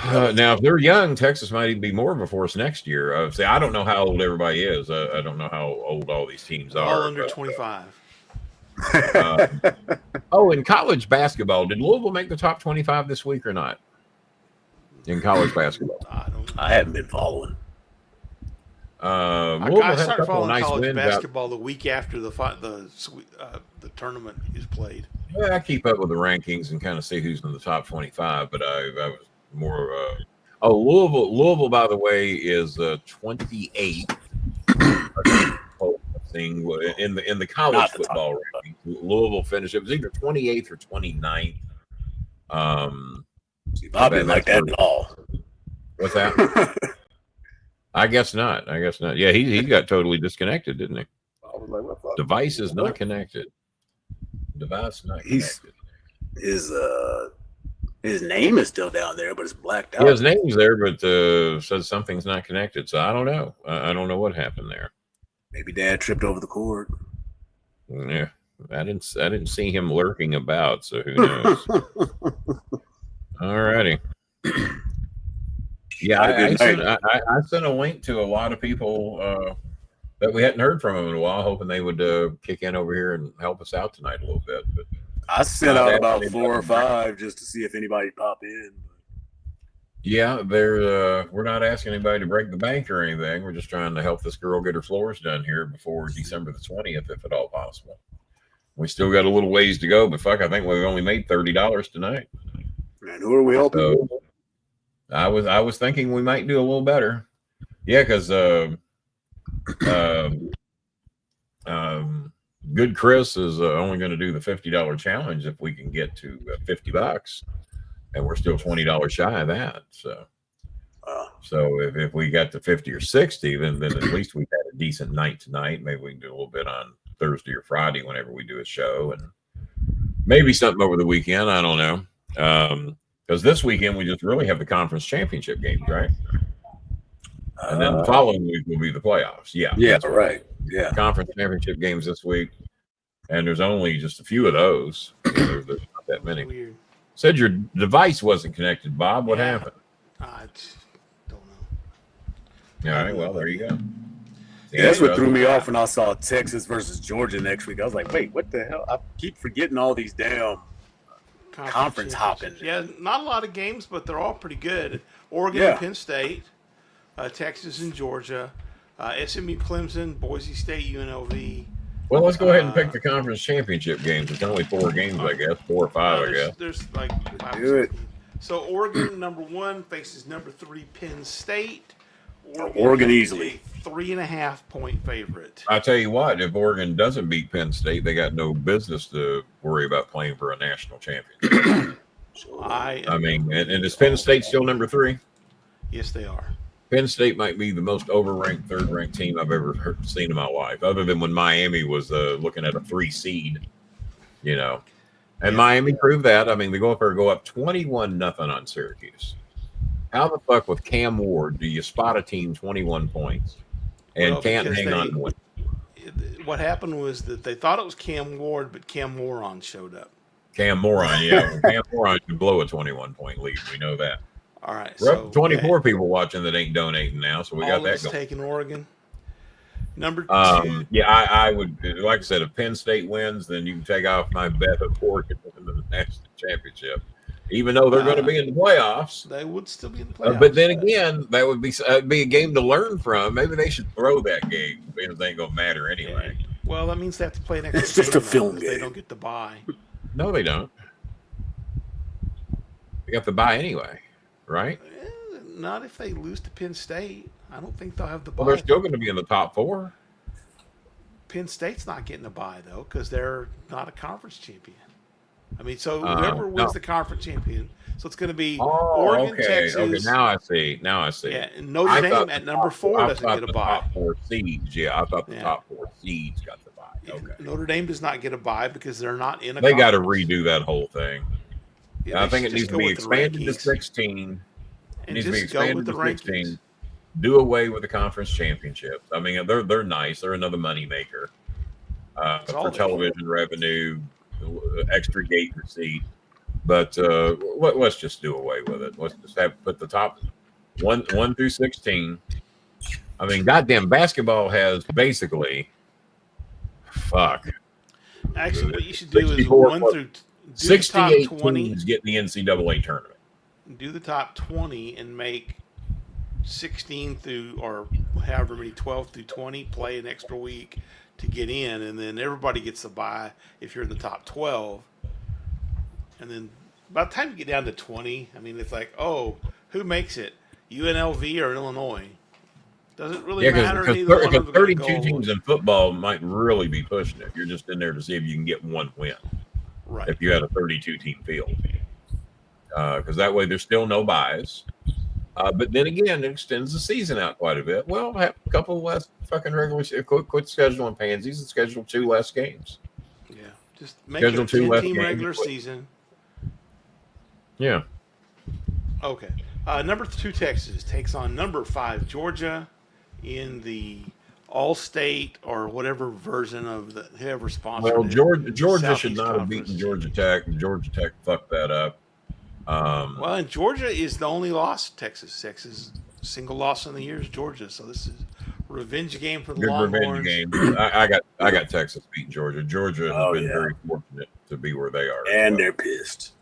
Now, if they're young, Texas might even be more of a force next year. I don't know how old everybody is. I don't know how old all these teams are. All under 25. In college basketball, did Louisville make the top 25 this week or not? In college basketball, I haven't been following. I started following college basketball the week after the tournament is played. Yeah, I keep up with the rankings and kind of see who's in the top 25, but I was more. Louisville, by the way, is 28th. In the college football rankings. Louisville finished. It was either 28th or 29th. I didn't like that at all. What's that? I guess not. Yeah, he got totally disconnected, didn't he? I was like, what the fuck? Device is not connected. Device not connected. His name is still down there, but it's blacked out. Yeah, his name's there, but says something's not connected. So I don't know. I don't know what happened there. Maybe Dad tripped over the cord. Yeah, I didn't see him lurking about. So who knows? All righty. Yeah, I sent a link to a lot of people that we hadn't heard from in a while, hoping they would kick in over here and help us out tonight a little bit. But I sent out about 4 or 5 just to see if anybody popped in. Yeah, we're not asking anybody to break the bank or anything. We're just trying to help this girl get her floors done here before December the 20th, if at all possible. We still got a little ways to go, but fuck, I think we've only made $30 tonight. And who are we helping? So, I was thinking we might do a little better. Yeah, because Good Chris is only going to do the $50 challenge if we can get to $50, and we're still $20 shy of that. So if we got to 50 or 60, then at least we had a decent night tonight. Maybe we can do a little bit on Thursday or Friday whenever we do a show, and maybe something over the weekend. I don't know. Because this weekend we just really have the conference championship games, right? And then the following week will be the playoffs. Yeah. Yeah, right. Yeah. Conference championship games this week. And there's only just a few of those. There's not that many. Weird. Said your device wasn't connected, Bob. What happened? I don't know. All right. Well, there you go. Yeah, that's what threw me off when I saw Texas versus Georgia next week. I was like, wait, what the hell? I keep forgetting all these damn conference hopping. Yeah, not a lot of games, but they're all pretty good. Oregon and Penn State, Texas and Georgia, SMU, Clemson, Boise State, UNLV. Well, let's go ahead and pick the conference championship games. It's only 4 games, I guess. 4 or 5, I guess. There's like 5 do it. So Oregon, number 1, faces number 3, Penn State. Oregon easily. 3.5 point favorite. I tell you what, if Oregon doesn't beat Penn State, they got no business to worry about playing for a national championship. I mean, and is Penn State still number 3? Yes, they are. Penn State might be the most overranked, third-ranked team I've ever seen in my life, other than when Miami was looking at a 3 seed, you know. And Miami proved that. I mean, they go up 21-0 on Syracuse. How the fuck with Cam Ward do you spot a team 21 points and can't hang on to win? What happened was that they thought it was Cam Ward, but Cam Moron showed up. Cam Moron, yeah. Cam Moron could blow a 21-point lead. We know that. All right. We're up to 24 people watching that ain't donating now, so we got that going. Taking Oregon. Number 2. Yeah, I would, like I said, if Penn State wins, then you can take off my bet of Oregon in the national championship. Even though they're going to be in the playoffs, they would still be in the playoffs. But then again, that would be a game to learn from. Maybe they should throw that game because it ain't going to matter anyway. Well, that means they have to play next. It's just a film game. They don't get to bye. No, they don't. They got the bye anyway, right? Not if they lose to Penn State. I don't think they'll have the bye. Well, they're still going to be in the top 4. Penn State's not getting a bye though because they're not a conference champion. I mean, so whoever wins the conference champion, so it's going to be Oregon, Texas. Okay, now I see. Yeah, and Notre Dame at number 4 doesn't get a bye. Top 4 seeds, I thought the top 4 seeds got the bye. Okay. Notre Dame does not get a bye because they're not in a. They got to redo that whole thing. Yeah, I think it needs to be expanded to 16. It needs to be expanded to 16. Do away with the conference championships. I mean, they're nice. They're another moneymaker for television revenue. Extra gate receipt, but let's just do away with it. Let's just put the top 1 through 16. I mean, goddamn, basketball has basically Actually, what you should do is 1 through 68 teams get in the NCAA tournament. Do the top 20 and make 16 through or however many 12 through 20 play an extra week to get in, and then everybody gets a bye if you're in the top 12. And then by the time you get down to 20, I mean, it's like, who makes it? UNLV or Illinois? Doesn't really matter. Because 32 teams in football might really be pushing it. You're just in there to see if you can get 1 win. Right. If you had a 32-team field. Because that way there's still no buys. But then again, it extends the season out quite a bit. Well, have a couple less fucking regular. Quit scheduling pansies and schedule 2 less games. Yeah, just make Schedule it a 2 less 10-team games. regular season. Yeah. Okay. Number 2 Texas takes on number 5 Georgia in the All-State or whatever version of the whoever sponsored Well, it. Georgia should Southeast not have beaten Georgia Tech. Georgia Tech fucked that up. Well, and Georgia is the only loss. Texas single loss in the year is Georgia. So this is a revenge game for the Good Longhorns. revenge game. I got Texas beating Georgia. Georgia has been very fortunate to be where they are, and they're pissed.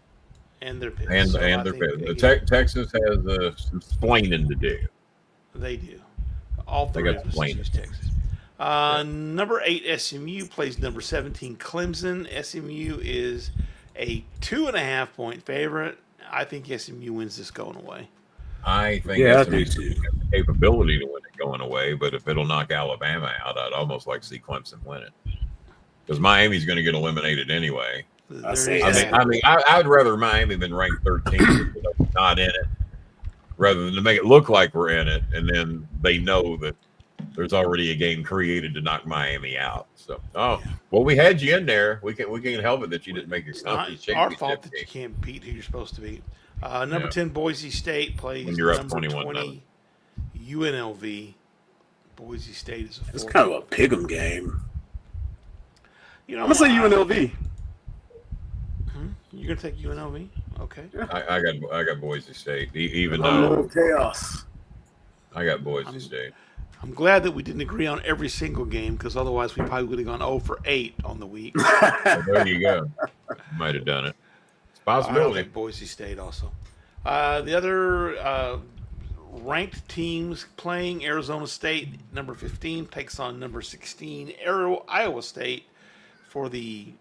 And they're pissed. And So and I they're think pissed. Texas has some splaining to do. They do. All three of us choose Texas. Number 8 SMU plays number 17 Clemson. SMU is a 2.5 point favorite. I think SMU wins this going away. I think I SMU has the capability to win it going away, but if it'll knock Alabama out, I'd almost like to see Clemson win it. Because Miami's going to get eliminated anyway. I'd rather Miami been ranked 13th, not in it, rather than to make it look like we're in it, and then they know that there's already a game created to knock Miami out. So, well, we had you in there. We can't help it that you didn't make your It's not our fault that you can't beat who you're supposed to beat. Number 10 Boise State plays when you're up number 21 20 UNLV. Boise State is a 4. It's kind of a pick'em game. You know, I'm gonna say UNLV. You're gonna take UNLV? Okay. I got Boise State, even No though chaos. I got Boise State. I'm glad that we didn't agree on every single game because otherwise we probably would have gone 0 for 8 on the week. Well, there you go. Might have done it. It's a possibility. Boise State also. The other ranked teams playing Arizona State, number 15, takes on number 16, Iowa State for the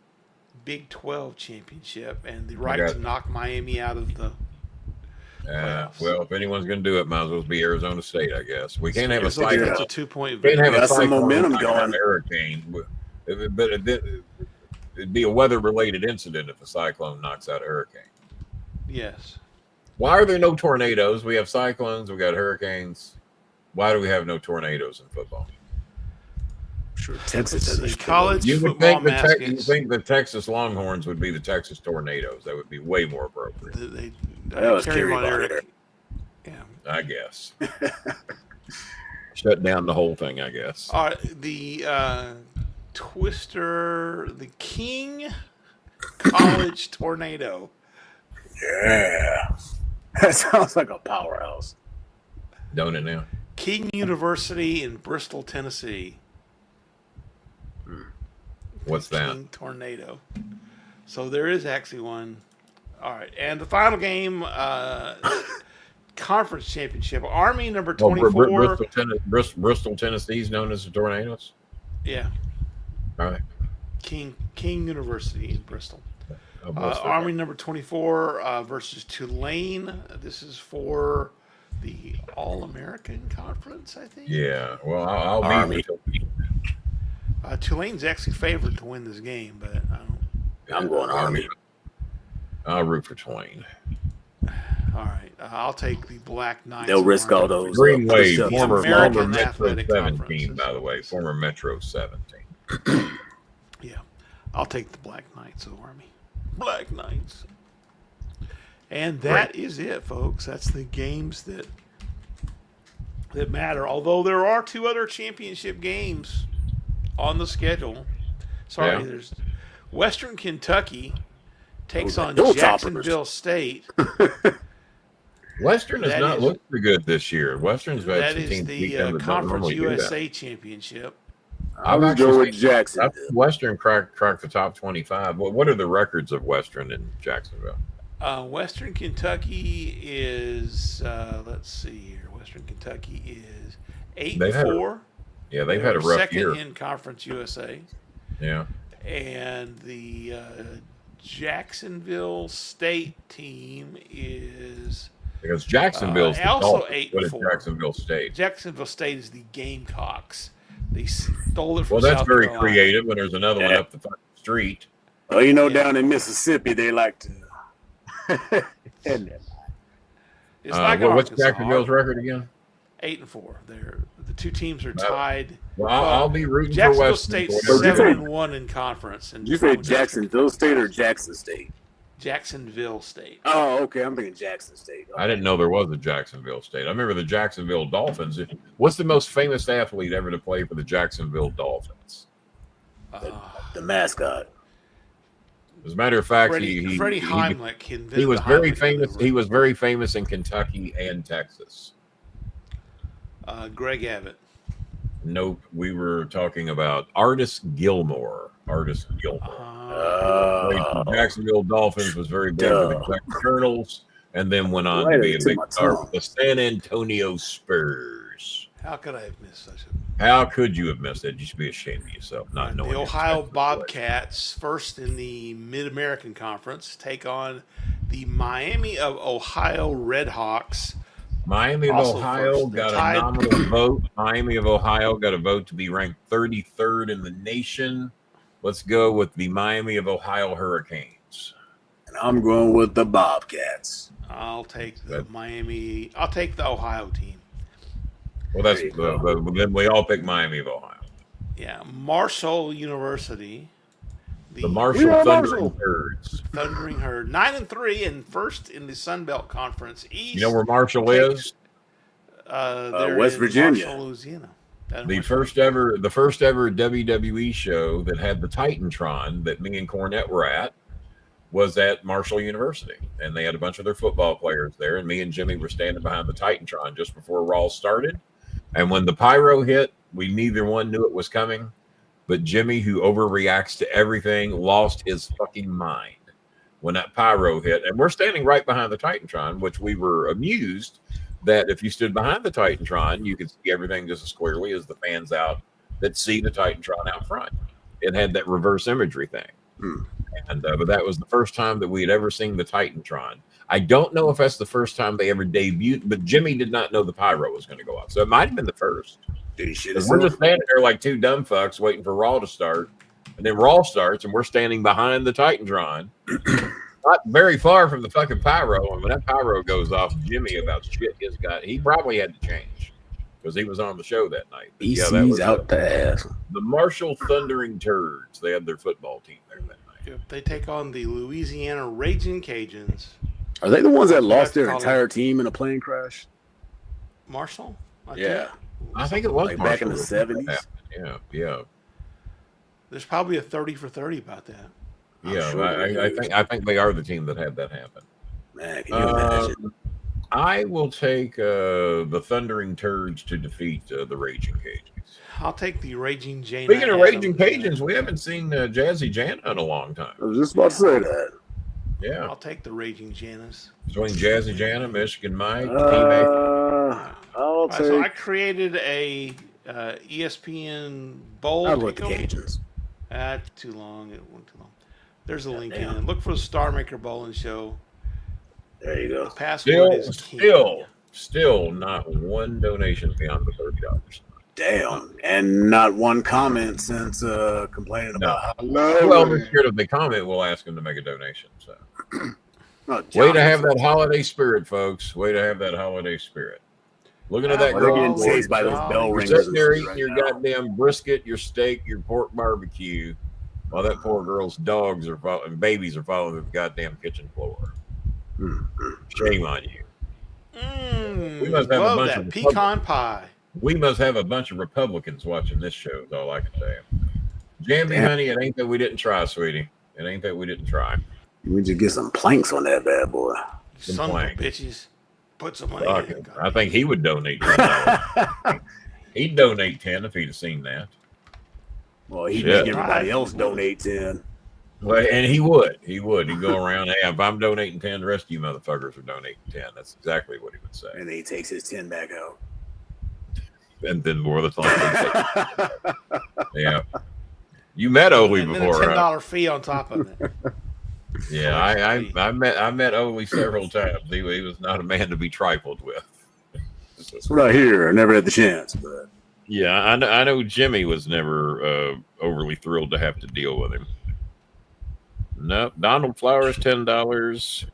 Big 12 championship and the right to knock Miami out of the playoffs. Well, if anyone's going to do it, might as well be Arizona State, I guess. We can't have a cyclone. That's a 2-point Can't have a some momentum going. Hurricane, but it'd be a weather-related incident if a cyclone knocks out a hurricane. Yes. Why are there no tornadoes? We have cyclones. We got hurricanes. Why do we have no tornadoes in football? Sure, Texas has college you would football think the Texas Longhorns would be the Texas Tornadoes. That would be way more appropriate. They carry on Eric. Yeah. I guess. Shut down the whole thing, I guess. All right, the Twister, the King College Tornado. Yeah. That sounds like a powerhouse. Don't it now? King University in Bristol, Tennessee. What's that? King Tornado. So there is actually one. All right, and the final game, conference championship. Army number 24. Bristol, Tennessee is known as the Tornadoes. Yeah. All right. King University in Bristol. Army number 24 versus Tulane. This is for the All-American Conference, I think. Yeah. Well, I'll be with Tulane's actually favored to win this game, but I don't. I'm going Army. I'll root for Tulane. All right, I'll take the Black Knights. They'll risk all those. Green Wave, former American Metro Athletic 7 Conference. team, by the way. Former Metro 7 Yeah, I'll take the Black Knights of the Army. Black Knights. And that is it, folks. That's the games that matter. Although there are 2 other championship games on the schedule. Sorry, there's Western Kentucky takes on Jacksonville State. Western has not looked too good this year. Western's that is the Conference USA Championship. I've go with Jacksonville. Western cracked the top 25. What are the records of Western in Jacksonville? Western Kentucky is let's see here. Western Kentucky is 8-4. Yeah, they've had a rough year. Second in Conference USA. Yeah. And the Jacksonville State team is because Jacksonville's also 8-4. What is Jacksonville State? Jacksonville State is the Gamecocks. They stole it from that's South very Carolina. creative. When there's another one up the street. Oh, down in Mississippi, they like to. It's like what's Arkansas. Jacksonville's record again? 8-4. The two teams are tied. Well, I'll be rooting for Jacksonville Western. State's whatever. 7-1 in conference. And Did you say Jacksonville State or Jackson State? Jacksonville State. Oh, okay. I'm thinking Jackson State. Okay. I didn't know there was a Jacksonville State. I remember the Jacksonville Dolphins. What's the most famous athlete ever to play for the Jacksonville Dolphins? The mascot. As a matter of fact, Freddie Heimlich. He was very famous. He was very famous in Kentucky and Texas. Greg Abbott. Nope, we were talking about Artis Gilmore. Played for the Jacksonville Dolphins, was very big for the Kentucky Colonels, and then went on to be a big star for the San Antonio Spurs. How could I have missed such a... How could you have missed it? You should be ashamed of yourself not knowing. The Ohio Bobcats, first in the Mid-American Conference, take on the Miami of Ohio Redhawks. Miami of Ohio got a nominal vote. Miami of Ohio got a vote to be ranked 33rd in the nation. Let's go with the Miami of Ohio Hurricanes. And I'm going with the Bobcats. I'll take the Ohio team. Well, then we all pick Miami of Ohio. Yeah, Marshall University. The Marshall Thundering Herds. Thundering Herd, 9-3 and first in the Sun Belt Conference East. You know where Marshall is? West Virginia, Marshall, Louisiana. The first ever WWE show that had the Titantron that me and Cornette were at was at Marshall University, and they had a bunch of their football players there, and me and Jimmy were standing behind the Titantron just before Raw started. And when the pyro hit, we neither one knew it was coming, but Jimmy, who overreacts to everything, lost his fucking mind when that pyro hit. And we're standing right behind the Titantron, which we were amused that if you stood behind the Titantron, you could see everything just as clearly as the fans out that see the Titantron out front. It had that reverse imagery thing. And but that was the first time that we had ever seen the Titantron. I don't know if that's the first time they ever debuted, but Jimmy did not know the pyro was going to go off. So it might have been the first. We're just standing there like two dumb fucks waiting for Raw to start. And then Raw starts, and we're standing behind the Titantron. Not very far from the fucking pyro. And when that pyro goes off, Jimmy about shit his guy. He probably had to change because he was on the show that night. But yeah, that was out the ass. The Marshall Thundering Turds. They had their football team there that night. They take on the Louisiana Raging Cajuns. Are they the ones that lost their entire team in a plane crash? Marshall? I think it was like back in the 70s. Yeah. There's probably a 30 for 30 about that. I think they are the team that had that happen. Man, can you imagine? I will take the Thundering Turds to defeat the Raging Cajuns. I'll take the Raging Jana. Speaking of Raging Cajuns, we haven't seen Jazzy Jana in a long time. I was just about to say that. Yeah. I'll take the Raging Janas. Between Jazzy Jana, Michigan Mike, I'll take. So I created a ESPN Bowl. I'll with the Cajuns. Too long. It went too long. There's a link in it. Look for the StarMaker Bolin show. There you go. The password is still not one donation beyond the $30. Damn, and not one comment since complaining about how low. Well, we're scared if they comment, we'll ask them to make a donation. So, way to have that holiday spirit, folks. Way to have that holiday spirit. Looking at that girl getting chased by those bell ringers. You're sitting there eating your goddamn brisket, your steak, your pork barbecue, while that poor girl's dogs are and babies are falling to the goddamn kitchen floor. Shame on you. We must have a bunch of pecan pie. We must have a bunch of Republicans watching this show, is all I can tell you. Jamie, honey, it ain't that we didn't try, sweetie. It ain't that we didn't try. We just get some planks on that bad boy. Son of a bitches. Put some money in it. I think he would donate $10. He'd donate 10 if he'd have seen that. Well, he'd make everybody else donate 10. Well, and he would. He'd go around, hey, if I'm donating 10, the rest of you motherfuckers are donating 10. That's exactly what he would say. And then he takes his 10 back out. And then more of the time. Yeah. You met Ole before, a $10 fee on top of it. Yeah, I met Ole several times. He was not a man to be trifled with. That's what I hear. I never had the chance, but yeah, I know Jimmy was never overly thrilled to have to deal with him. No, Donald Flowers, $10.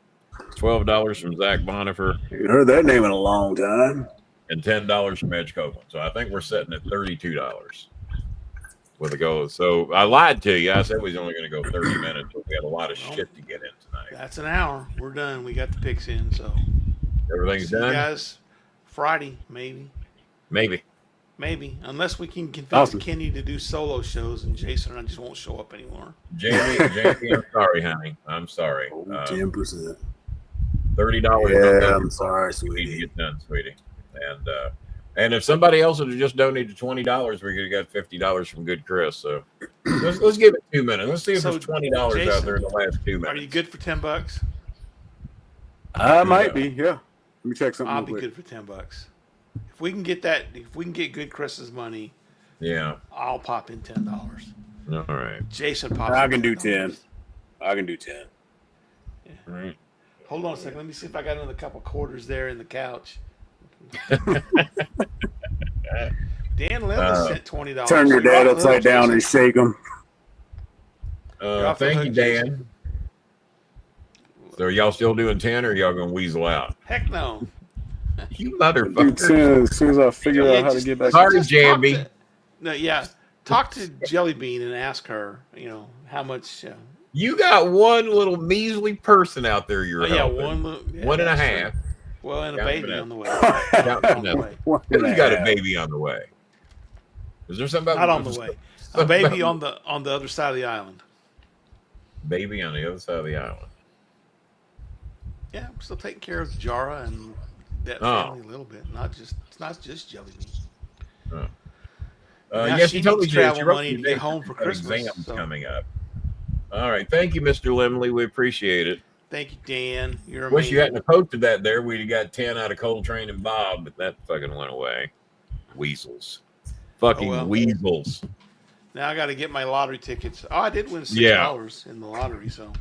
$12 from Zach Bonifer, You heard that name in a long time. and $10 from Edge Copeland. So I think we're sitting at $32 with a go. So I lied to you. I said we was only going to go 30 minutes, but we had a lot of shit to get in tonight. That's an hour. We're done. We got the picks in, so Everything's see you done? guys Friday, maybe. Maybe. Unless we can convince Awesome. Kenny to do solo shows and Jason and I just won't show up anymore. Jamie, I'm sorry, honey. I'm sorry. 10%. $30. Yeah, I'm sorry, We need to sweetie. get done, sweetie. And if somebody else would have just donated $20, we could have got $50 from Good Chris. So let's give it 2 minutes. Let's see if So, there's $20 out Jason, there in the last 2 minutes. Are you good for $10? I might be, yeah. Let me check something I'll real be quick. good for $10. If we can get that, if we can get Good Chris's money, Yeah. I'll pop in $10. All right. Jason pops. I in can do $10. 10. I can do 10. All right. Hold on a second. Let me see if I got another couple quarters there in the couch. Dan Lindley sent $20. Turn your You're dad off the hook, upside down and Jason. shake him. off the Thank hook, you, Jason. Dan. So are y'all still doing 10 or y'all going to weasel out? Heck no. You Do motherfucker. 10 as soon as I figure Yeah, out how to just- get back. Sorry, just talk Jambi. to- No, yeah. Talk to Jelly Bean and ask her, how much. You got one little measly person out there you're yeah, helping. one and a and a half. half. Well, and a Counting baby it. on the way. Counting On the it. way. Who's got a baby on the way? Is there somebody? Not on the way. A baby on the other side of the island. Baby on the other side of the island. Yeah, I'm still taking care of Jara and that family a little bit. It's not just Jelly Bean. Now Yes, she you told me needs she travel wrote money you to dates get home for of Christmas, Exams so. coming up. All right, thank you, Mr. Limley. We appreciate it. Thank you, Dan. You're Wish you amazing. hadn't have posted that there. We'd have got 10 out of Coltrane and Bob, but that fucking went away. Weasels. Fucking well. weasels. Now I got to get my lottery tickets. Oh, I did win $6 Yeah. in the lottery, so.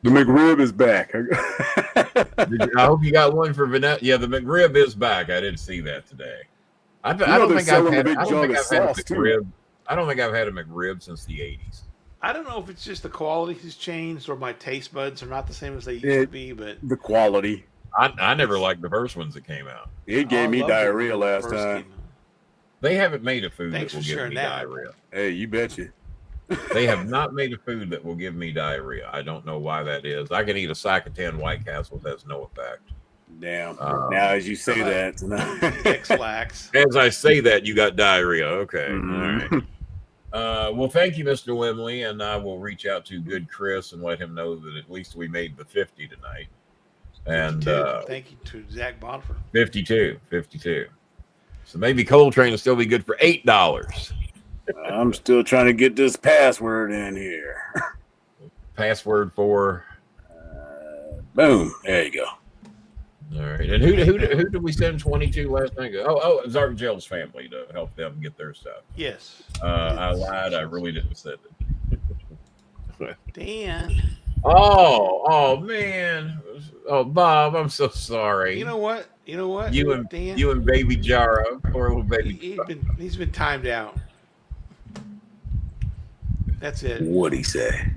The McRib is back. I hope you got one for Vanessa. Yeah, the McRib is back. I did see that today. I don't they're think I've selling had, the big I don't jug think of I've had a sauce, too. McRib. I don't think I've had a McRib since the 80s. I don't know if it's just the quality has changed or my taste buds are not the same as they used to be, but The quality. I never liked the first ones that came out. It I gave me loved it when diarrhea it last first time. came out. They haven't made a food Thanks that will for give sharing me that. diarrhea. Hey, you betcha. They have not made a food that will give me diarrhea. I don't know why that is. I can eat a sack of 10 White Castles. That's no effect. Damn. Um, Now, as you say that tonight. X-Lax. As I say that, you got diarrhea. Okay. Mhm. All right. Well, thank you, Mr. Limley, and I will reach out to Good Chris and let him know that at least we made the 50 tonight. And 52. Thank you to Zach Bonifer. 52. So maybe Coltrane will still be good for $8. I'm still trying to get this password in here. Password for. Boom. There you go. All right. And who did we send 22 last night? Oh, Zargel's family to help them get their stuff. Yes. I lied. I really didn't send it. Dan. Oh man. Oh, Bob, I'm so sorry. You know what? You and Dan, you and baby Jara, poor little baby. he's been timed out. That's it. What'd he say?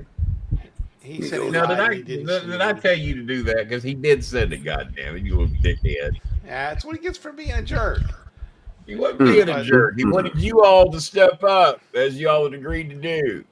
He said he Now, lied. He didn't did I tell you to do that? Because he did send it, goddammit, you little dickhead. That's what he gets for being a jerk. He wasn't being a jerk. He wanted you all to step up, as y'all had agreed to do.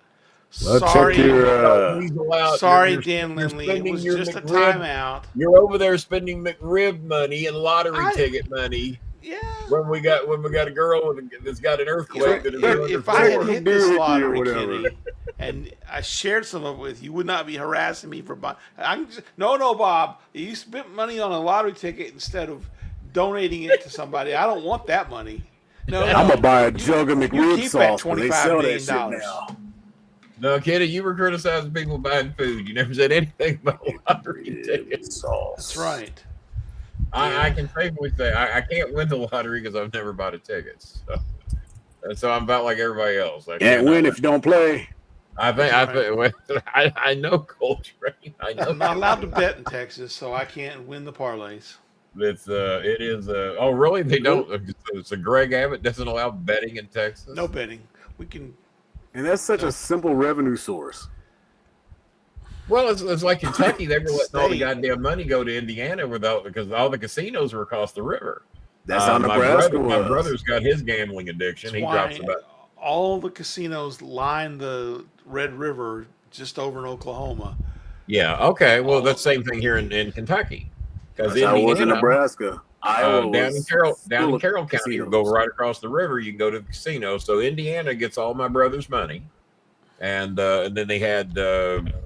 Well, Sorry, check your, Don't weasel out. sorry, You're Dan Lindley. It spending was your just a McRib. timeout. You're over there spending McRib money and lottery ticket money Yeah. when we got a girl that's got an earthquake that is If I had hit this Or lottery, whatever. Kenny, and I shared some of it with you, you would not be harassing me for buying. No, Bob. You spent money on a lottery ticket instead of donating it to somebody. I don't want that money. No, I'm going to buy a jug of you McRib keep that sauce when they $25 sell that million. shit now. No, Kitty, you were criticizing people buying food. You never said anything about lottery tickets. Sauce. That's right. I can safely say I can't win the lottery because I've never bought a ticket. So I'm about like everybody else. I Can't win if you don't play. I know Coltrane. I know I'm not allowed to bet in Texas, so I can't win the parlays. it is oh really? They don't. So Greg Abbott doesn't allow betting in Texas. No betting. We can. And that's such a simple revenue source. Well, it's like Kentucky. They were letting all the goddamn money go to Indiana because all the casinos were across the river. That's how Nebraska was. My brother's got his gambling addiction. He drops about all the casinos line the Red River just over in Oklahoma. Yeah. Okay. Well, that's the same thing here in Kentucky. Because Indiana was in Nebraska. Down in Carroll County, you go right across the river. You can go to the casino. So Indiana gets all my brother's money, and then they had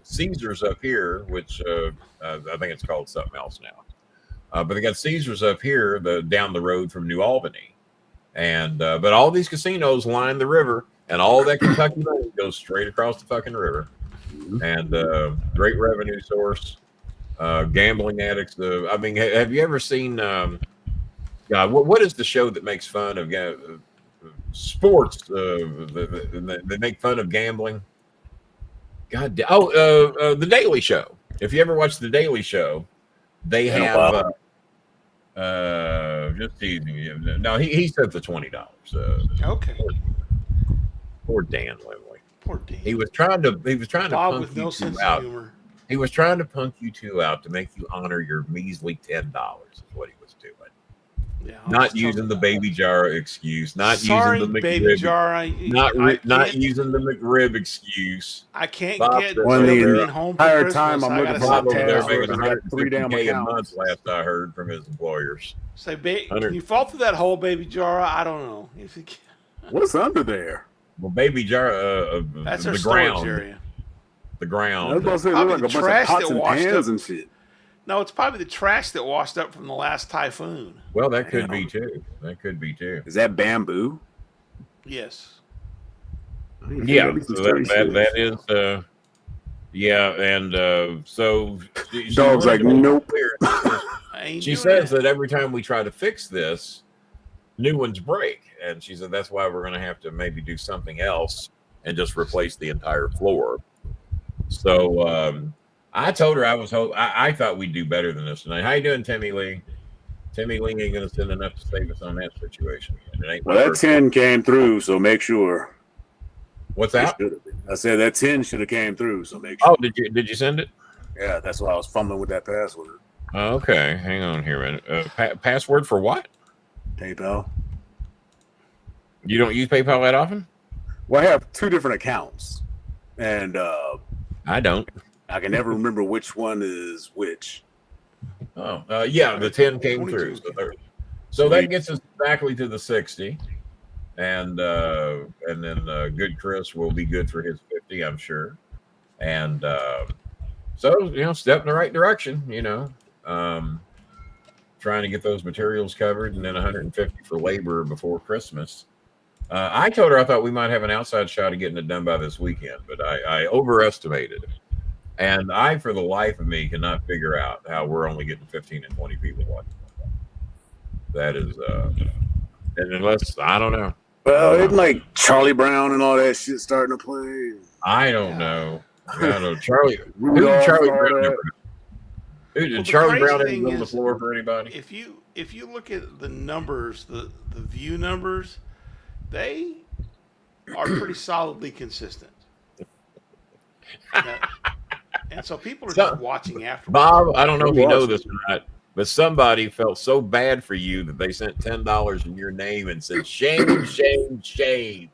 Caesars up here, which I think it's called something else now. But they got Caesars up here, down the road from New Albany, and but all these casinos line the river, and all that Kentucky money goes straight across the fucking river, and great revenue source. Gambling addicts. I mean, have you ever seen? God, what is the show that makes fun of sports? They make fun of gambling. God, The Daily Show. If you ever watch The Daily Show, they have just teasing you. No, he said the $20. Okay. Poor Dan Lindley. Poor Dan. He was trying to Bob with no sense of humor. He was trying to punk you two out to make you honor your measly $10 is what he was doing. Yeah, not using the baby jar excuse. Not Sorry, using the McRib. Baby jar. Not using the McRib excuse. I can't Bob get one of the entire time I'm looking for Bob my over there password. making I got 3 damn $150K a accounts. month last I heard from his employers. Say, can you fall through that hole, Baby Jar? I don't know. If you can. What's under there? Well, Baby Jar, that's the our ground. storage area. The I was ground. about to say, look like a bunch of trash pots that and washed pans up. and shit. No, it's probably the trash that washed up from the last typhoon. Well, that could be too. That could be too. Is that bamboo? Yes. Yeah, so that is. Yeah, and so Dog's like, nope. She says that every time we try to fix this, new ones break, and she said that's why we're going to have to maybe do something else and just replace the entire floor. So I told her I thought we'd do better than this tonight. How you doing, Timmy Lee? Timmy Lee ain't going to send enough to save us on that situation. Well, that 10 came through, so make sure. What's that? I said that 10 should have came through, so make sure. Oh, did you send it? Yeah, that's why I was fumbling with that password. Okay, hang on here a minute. Password for what? PayPal. You don't use PayPal that often? Well, I have 2 different accounts, and I don't. I can never remember which one is which. Oh, yeah, the 10 came through. So that gets us exactly to the 60, and then Good Chris will be good for his 50, I'm sure. And so step in the right direction. Trying to get those materials covered, and then 150 for labor before Christmas. I told her I thought we might have an outside shot of getting it done by this weekend, but I overestimated it. And I, for the life of me, cannot figure out how we're only getting 15 and 20 people watching. That is, and unless, I don't know. Well, it's like Charlie Brown and all that shit starting to play. I don't know. I don't know. Charlie Brown ever on the floor for anybody? If you look at the numbers, the view numbers, they are pretty solidly consistent. And so people are just watching after. Bob, I don't know if you know this or not, but somebody felt so bad for you that they sent $10 in your name and said, shame, shame, shame.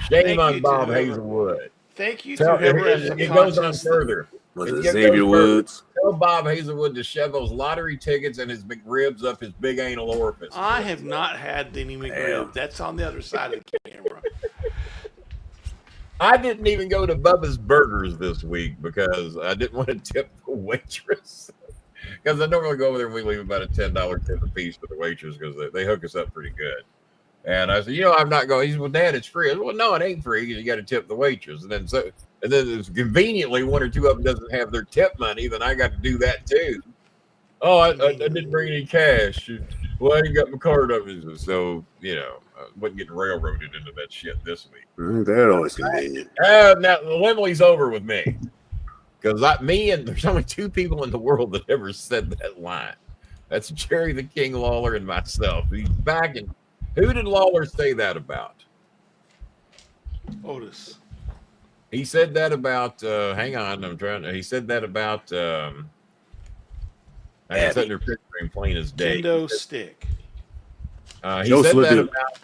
Shame on Bob Hazelwood. Thank you to whoever. It goes on further. Was it Xavier Woods? Tell Bob Hazelwood to shove those lottery tickets and his McRibs up his big anal orifice. I have not had any McRib. That's on the other side of the camera. I didn't even go to Bubba's Burgers this week because I didn't want to tip the waitress. Because I normally go over there and we leave about a $10 tip a piece for the waitress because they hook us up pretty good. And I said, I'm not going. He said, well, Dad, it's free. I said, well, no, it ain't free because you got to tip the waitress. And then it's conveniently one or two of them doesn't have their tip money. Then I got to do that too. Oh, I didn't bring any cash. Well, I ain't got my card up. So, I wasn't getting railroaded into that shit this week. That always convenient. Now, Limley's over with me. Because there's only 2 people in the world that ever said that line. That's Jerry the King Lawler and myself. He's back. And who did Lawler say that about? Otis. He said that about. Hang on, He said that about. I said they're picturing plain as day. Kendo stick. He said that about.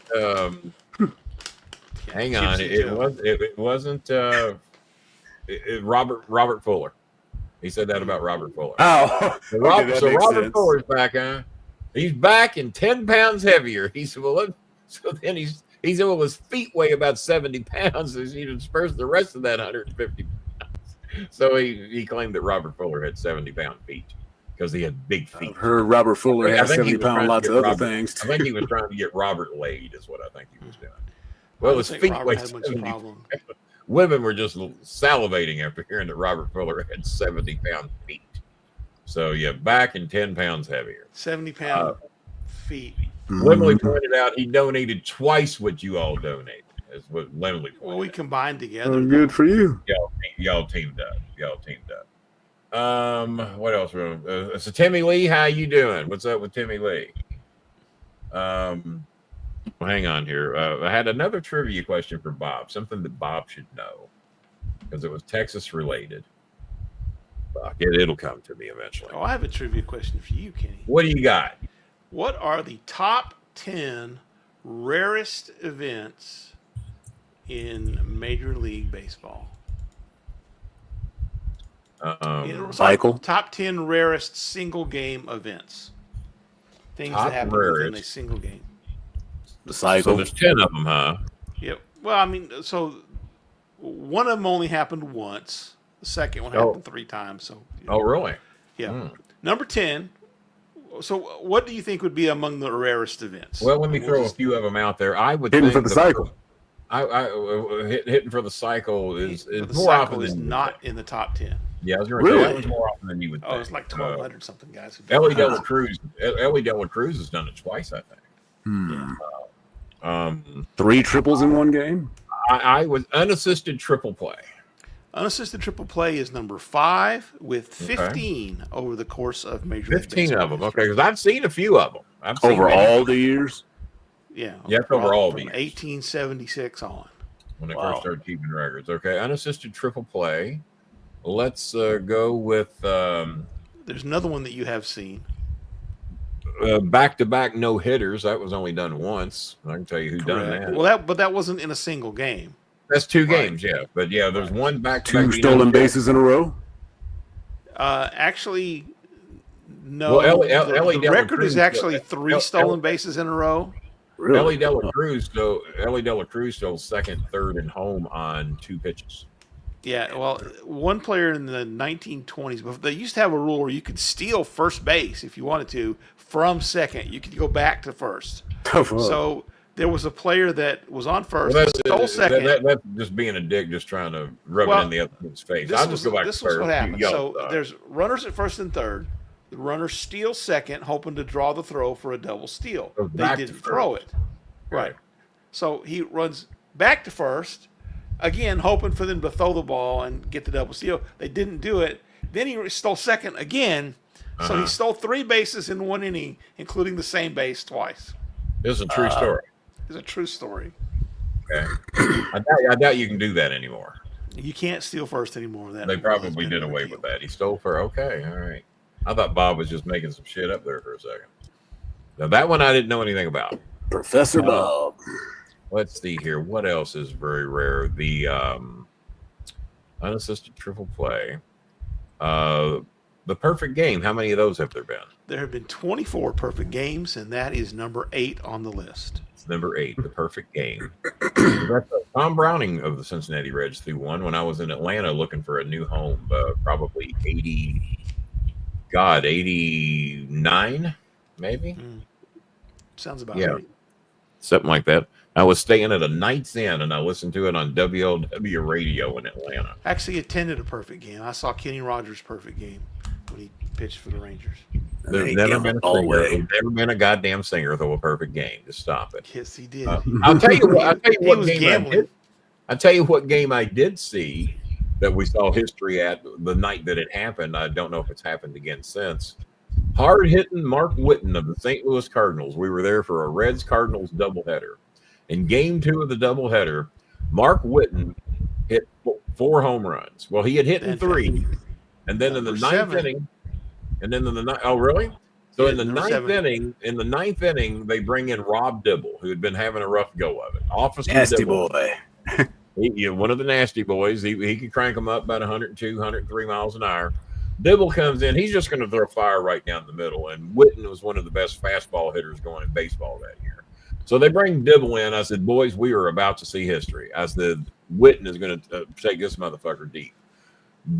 Hang on, it wasn't Robert Fuller. He said that about Robert Fuller. Oh, so Robert Fuller's back, huh? He's back and 10 pounds heavier. He said, well, look, so then he said, well, his feet weigh about 70 pounds. So he dispersed the rest of that 150 pounds. So he claimed that Robert Fuller had 70-pound feet because he had big feet. I've heard Robert Fuller had 70-pound lots of other things. I think he was trying to get Robert laid is what I think he was doing. Well, his feet weighed 70 pounds. Women were just salivating after hearing that Robert Fuller had 70-pound feet. So, yeah, back and 10 pounds heavier. 70-pound feet. Lemley pointed out he donated twice what you all donated. Is what Lemley pointed Well, we out. combined together. Oh, good for you. Y'all teamed up. What else? So Timmy Lee, how you doing? What's up with Timmy Lee? Well, hang on here. I had another trivia question for Bob, something that Bob should know because it was Texas related. It'll come to me eventually. Oh, I have a trivia question for you, Kenny. What do you got? What are the top 10 rarest events in Major League Baseball? Cycle. Top 10 rarest single game events. Things Top that happen within a single game. The cycle. So there's 10 of them, huh? Yep. Well, I mean, so one of them only happened once. The second one happened 3 times. So. Oh, really? Yeah. Number 10. So, what do you think would be among the rarest events? Well, let me throw a few of them out there. I would hitting think for the cycle. Hitting for the cycle is the more cycle often is than not in the top 10. Yeah, I was going to say that was more often than you would think. Oh, it's like 1,200 something guys. Ellie De La Cruz has done it twice, I think. Yeah. 3 triples in one game. I was unassisted triple play. Unassisted triple play is number 5 with 15 over the course of Major League 15 Baseball of them. history. Okay, because I've seen a few of them. I've seen Over all the years. Yeah. Yes, over all from the years. 1876 on. When I first started keeping records. Okay, unassisted triple play. Let's go with There's another one that you have seen. Back-to-back no hitters. That was only done once. I can tell you who done that. Well, that wasn't in a single game. That's 2 games, yeah. But yeah, there's one back-to-back. 2 stolen bases in a row. Actually, no. Well, the record is actually 3 stolen bases in a row. Really? Ellie De La Cruz stole second, third, and home on 2 pitches. Yeah, well, one player in the 1920s, but they used to have a rule where you could steal first base if you wanted to from second. You could go back to first. So there was a player that was on first, stole second. That's just being a dick, just trying to rub it in the other team's face. I'll just go back to This third. was what happened. So there's runners at first and third. The runner steals second, hoping to draw the throw for a double steal. They didn't throw it. Right. So he runs back to first, again, hoping for them to throw the ball and get the double steal. They didn't do it. Then he stole second again. So he stole 3 bases in 1 inning, including the same base twice. This is a true story. It's a true story. Okay. I doubt you can do that anymore. You can't steal first anymore. They probably did away with that. He stole for okay, all right. I thought Bob was just making some shit up there for a second. Now that one I didn't know anything about. Professor Bob. Let's see here. What else is very rare? The unassisted triple play. The perfect game. How many of those have there been? There have been 24 perfect games, and that is number 8 on the list. It's number 8, the perfect game. Tom Browning of the Cincinnati Reds threw one when I was in Atlanta looking for a new home, probably 89, maybe? Sounds about right. Something like that. I was staying at a Night's Inn, and I listened to it on WLW radio in Atlanta. Actually attended a perfect game. I saw Kenny Rogers' perfect game when he pitched for the Rangers. There's never been a goddamn singer throw a perfect game. Just stop it. Yes, he did. I'll tell you what game I'll tell you what game I did see that we saw history at the night that it happened. I don't know if it's happened again since. Hard-hitting Mark Whitten of the St. Louis Cardinals. We were there for a Reds-Cardinals doubleheader. In game 2 of the doubleheader, Mark Whitten hit 4 home runs. Well, he had hit in 3, and then in the ninth 7. inning, and then in the oh really? So Yeah, in the ninth 7. inning, they bring in Rob Dibble, who had been having a rough go of it. Officer Nasty Dibble, boy. one of the nasty boys. He could crank them up about 102, 103 miles an hour. Dibble comes in. He's just going to throw fire right down the middle. And Witten was one of the best fastball hitters going in baseball that year. So they bring Dibble in. I said, boys, we are about to see history. I said, Witten is going to take this motherfucker deep.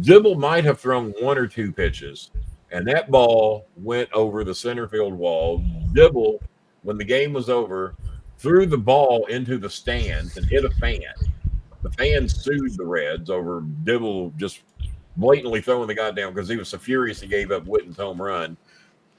Dibble might have thrown 1 or 2 pitches, and that ball went over the center field wall. Dibble, when the game was over, threw the ball into the stands and hit a fan. The fans sued the Reds over Dibble just blatantly throwing the guy down because he was so furious he gave up Witten's home run.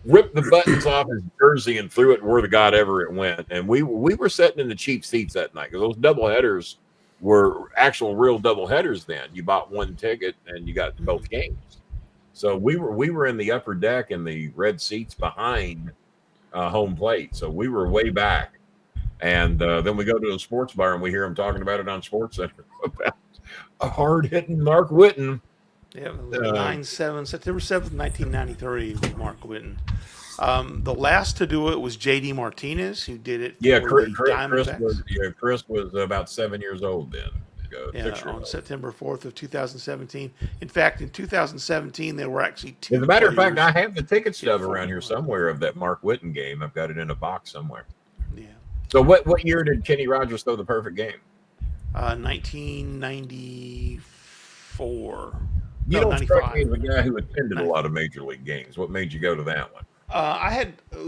Ripped the buttons off his jersey and threw it where the God-ever it went. And we were sitting in the cheap seats that night because those doubleheaders were actual real doubleheaders then. You bought 1 ticket and you got both games. So we were in the upper deck in the red seats behind home plate. So we were way back. And then we go to the sports bar and we hear them talking about it on SportsCenter about a hard-hitting Mark Witten. Yeah, 9/7, September 7th, 1993, with Mark Witten. The last to do it was J.D. Martinez, who did it. Yeah, for Chris was about 7 years old then. On September 4th of 2017. In fact, in 2017, there were actually 2. As a matter of fact, I have the ticket stub around here somewhere of that Mark Witten game. I've got it in a box somewhere. Yeah. So what year did Kenny Rogers throw the perfect game? 1994. You don't strike me as a guy who attended a lot of major league games. What made you go to that one? I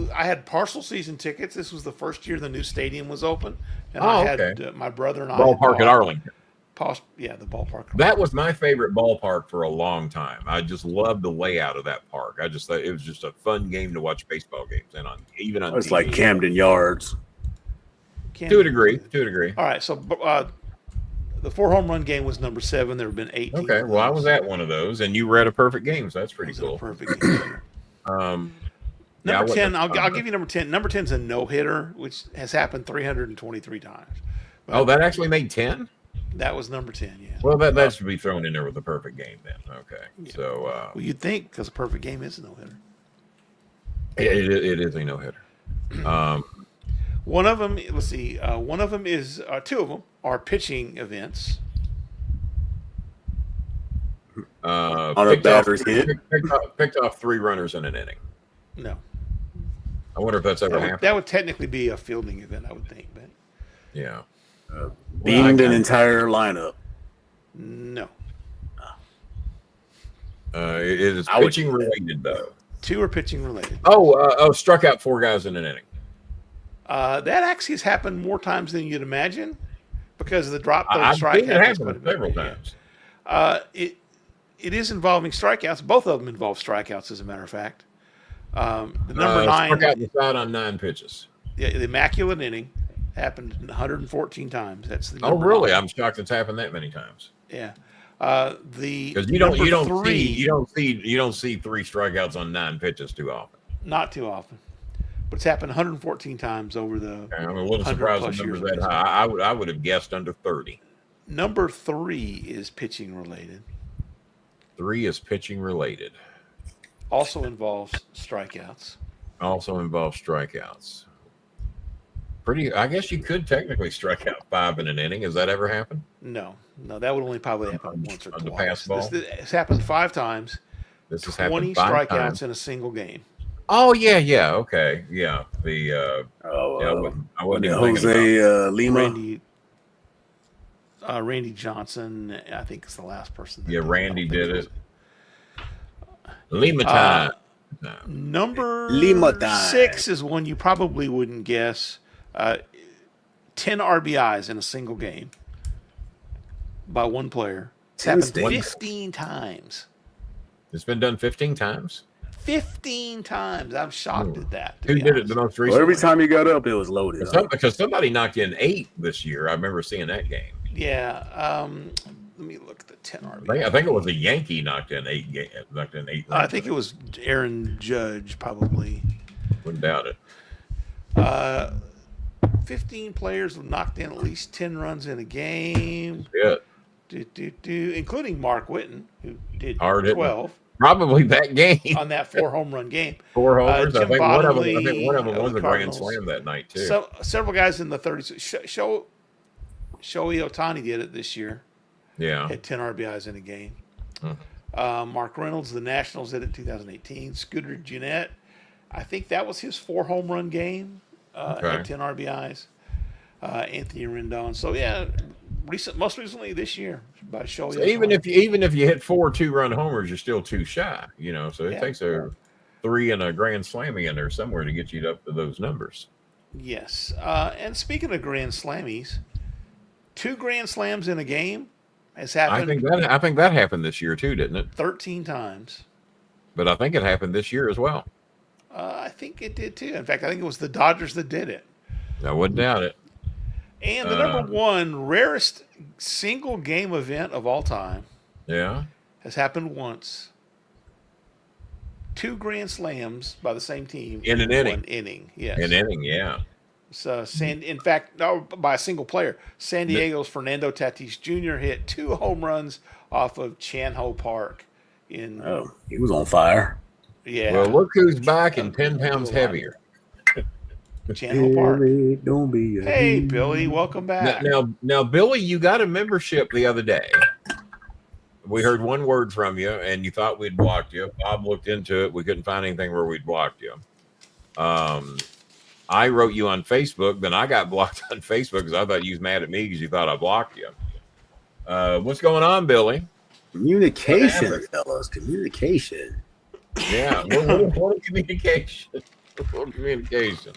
had partial season tickets. This was the first year the new stadium was open, and I had my brother and I ballpark at Arlington. The ballpark. That was my favorite ballpark for a long time. I just loved the layout of that park. I just thought it was just a fun game to watch baseball games and even on it's TV. like Camden Yards. To a degree. All right, so the 4 home run game was number 7. There have been 18. Okay, well I was at one of those, and you were at a perfect game, so that's pretty cool. Perfect game. Number 10, I'll give you number 10. Number 10 is a no-hitter, which has happened 323 times. But that actually made 10? That was number 10, yeah. Well, that should be thrown in there with the perfect game then. Okay. Yeah. So well, you'd think, because a perfect game is a no-hitter. It is a no-hitter. One of them, let's see, one of them is, 2 of them are pitching events. On a batter's hit? Picked off 3 runners in an inning. No. I wonder if that's ever happened. That would technically be a fielding event, I would think. But yeah. Beamed an entire lineup. No. It is pitching related, though. 2 are pitching related. Struck out 4 guys in an inning. That actually has happened more times than you'd imagine because of the drop throw I've strike. seen it happen several times. It is involving strikeouts. Both of them involve strikeouts, as a matter of fact. The number 9 struck out the side on 9 pitches. Yeah, the immaculate inning happened 114 times. That's the number really? 9. I'm shocked it's happened that many times. Yeah. Because you don't see 3 strikeouts on 9 pitches too often. Not too often. But it's happened 114 times over the. I'm a little surprised the number's that high. I would have guessed under 30. Number 3 is pitching related. 3 is pitching related. Also involves strikeouts. I guess you could technically strike out 5 in an inning. Has that ever happened? No, that would only probably happen once or twice. The pass ball? It's happened 5 times. This has 20 happened 5 strikeouts times. in a single game. Oh yeah, okay, yeah. I wasn't even Jose Lima. Randy Johnson, I think is the last person. Randy did it. Lima time. Number Lima time. 6 is one you probably wouldn't guess. 10 RBIs in a single game by one player. It's happened 15 times. It's been done 15 times? 15 times. I'm shocked at that. Who did it the most recently? Well, every time you got up, it was loaded. Because somebody knocked in 8 this year. I remember seeing that game. Yeah. Let me look at the 10 RBI. I think it was a Yankee knocked in 8. I think it was Aaron Judge, probably. Wouldn't doubt it. 15 players have knocked in at least 10 runs in a game. Yeah. including Mark Whitten, who did Hard hitting. 12 Probably that game. on that 4 home run game. 4 homers. I Jim think Bottomley one of them of was the a grand Cardinals. slam that night too. So several guys in the 30s. Shohei Ohtani did it this year. Yeah. Had 10 RBIs in a game. Mhm. Mark Reynolds, the Nationals, did it in 2018. Scooter Gennett, I think that was his 4 home run game. Had 10 RBIs. Anthony Rendon. So yeah, most recently this year by Shohei. So even if you hit 4 2-run homers, you're still 2 shy. So it takes a 3 and a grand slam in there somewhere to get you up to those numbers. Yes. And speaking of grand slammies, 2 grand slams in a game has happened. I think that happened this year too, didn't it? 13 times. But I think it happened this year as well. I think it did too. In fact, I think it was the Dodgers that did it. I wouldn't doubt it. And the number 1 rarest single game event of all time has happened once. 2 grand slams by the same team in an inning. 1 inning. Yes. An inning, yeah. So, in fact, no, by a single player. San Diego's Fernando Tatis Jr. hit 2 home runs off of Chan-Ho Park. He was on fire. Yeah. Well, look who's back and 10 pounds heavier. Chan-Ho Park. Don't be Hey, Billy, welcome back. Now, Billy, you got a membership the other day. We heard one word from you, and you thought we'd blocked you. Bob looked into it. We couldn't find anything where we'd blocked you. I wrote you on Facebook, then I got blocked on Facebook because I thought you was mad at me because you thought I blocked you. What's going on, Billy? Communication, fellas. Communication. Yeah, what communication? What communication?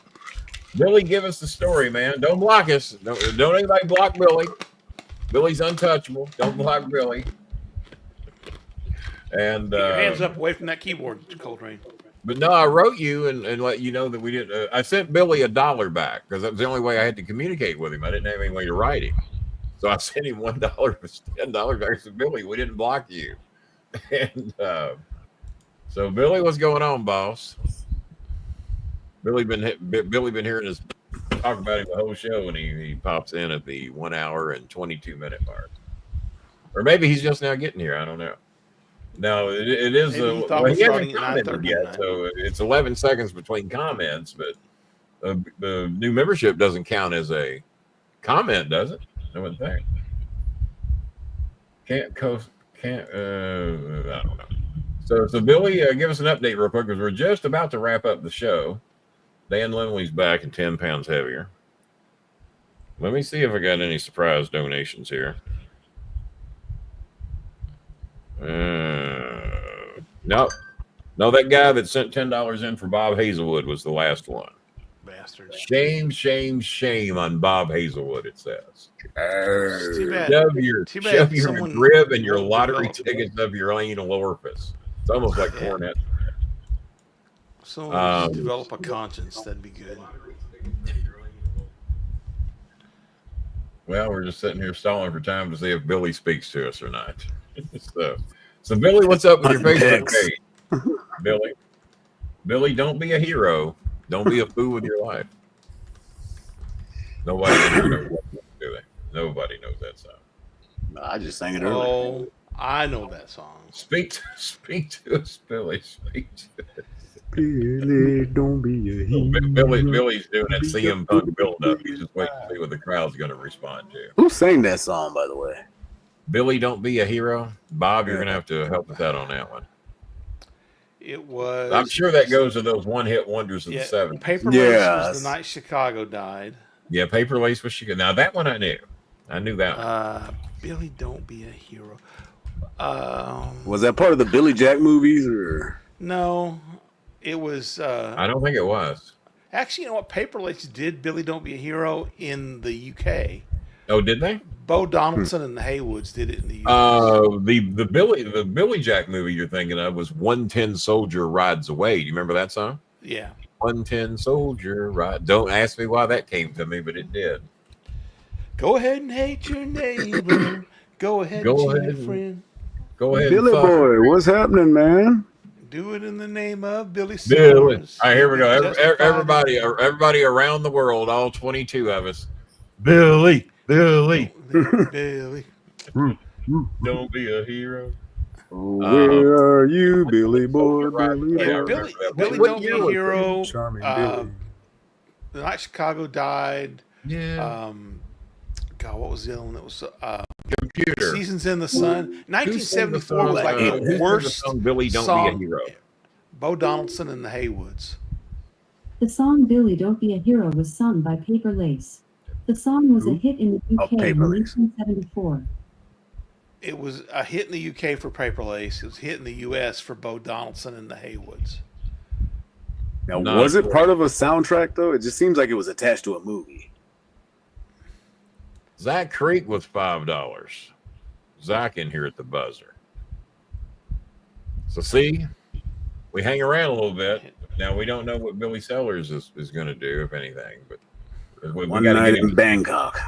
Billy, give us the story, man. Don't block us. Don't anybody block Billy. Billy's untouchable. Don't block Billy. And Get your hands up away from that keyboard, Coltrane. But no, I wrote you and let you know that we didn't. I sent Billy $1 back because that was the only way I had to communicate with him. I didn't have any way to write him, so I sent him $1 for $10 back. I said, Billy, we didn't block you. And so, Billy, what's going on, boss? Billy been hearing us talk about him the whole show, and he pops in at the 1 hour and 22-minute mark, or maybe he's just now getting here. I don't know. No, it is. He hasn't commented yet, so it's 11 seconds between comments. But the new membership doesn't count as a comment, does it? I wouldn't think. I don't know. So Billy, give us an update real quick because we're just about to wrap up the show. Dan Lindley's back and 10 pounds heavier. Let me see if I got any surprise donations here. No, that guy that sent $10 in for Bob Hazelwood was the last one. Bastard. Shame, shame, shame on Bob Hazelwood, it says. Too bad. Shove your rib and your lottery tickets of your anal orifice. It's almost like Cornette. Someone develop a conscience, that'd be good. Well, we're just sitting here stalling for time to see if Billy speaks to us or not. So Billy, what's up with your Facebook page? Billy, don't be a hero. Don't be a fool with your life. Nobody knows what do they? Nobody knows that song. I just sang it earlier. Oh, I know that song. Speak to us, Billy. Speak to us. Billy, don't be a hero. Billy's doing that CM Punk build-up. He's just waiting to see what the crowd's going to respond to. Who sang that song, by the way? Billy, don't be a hero. Bob, you're going to have to help us out on that one. It was. I'm sure that goes to those one-hit wonders of the 70s. Paper Lace was the night Chicago died. Yeah, Paper Lace was Chicago. Now, that one I knew. I knew that one. Billy, don't be a hero. Was that part of the Billy Jack movies? Or no, it was. I don't think it was. Actually, you know what? Paper Lace did Billy Don't Be a Hero in the UK. Oh, did they? Bo Donaldson and the Haywoods did it in the UK. The Billy Jack movie you're thinking of was 110 Soldier Rides Away. Do you remember that song? Yeah. 110 Soldier Ride. Don't ask me why that came to me, but it did. Go ahead and hate your neighbor. Go ahead and cheat your friend. Go ahead, Billy boy. What's happening, man? Do it in the name of Billy. All right, here we go. Everybody around the world, all 22 of us. Billy. don't be a hero. Where are you, Billy boy? Billy Yeah, boy. Billy What Don't Be year a was it? Hero. Charming Billy. The Night Chicago Died. Yeah, God, what was the other one that was computer. Seasons in the Sun? Who sang the 1974 was song, like who the sang worst song, Billy Don't song. Be a Hero. Bo Donaldson and the Haywoods. The song Billy Don't Be a Hero was sung by Paper Lace. The song was a hit in the UK in Paper Lace. 1974. It was a hit in the UK for Paper Lace. It was a hit in the US for Bo Donaldson and the Haywoods. Now, Not was it sure. part of a soundtrack though? It just seems like it was attached to a movie. Zach Creek was $5. Zach in here at the buzzer. So see, we hang around a little bit. Now we don't know what Billy Sellers is going to do, if anything. But we One gotta night get him. in Bangkok.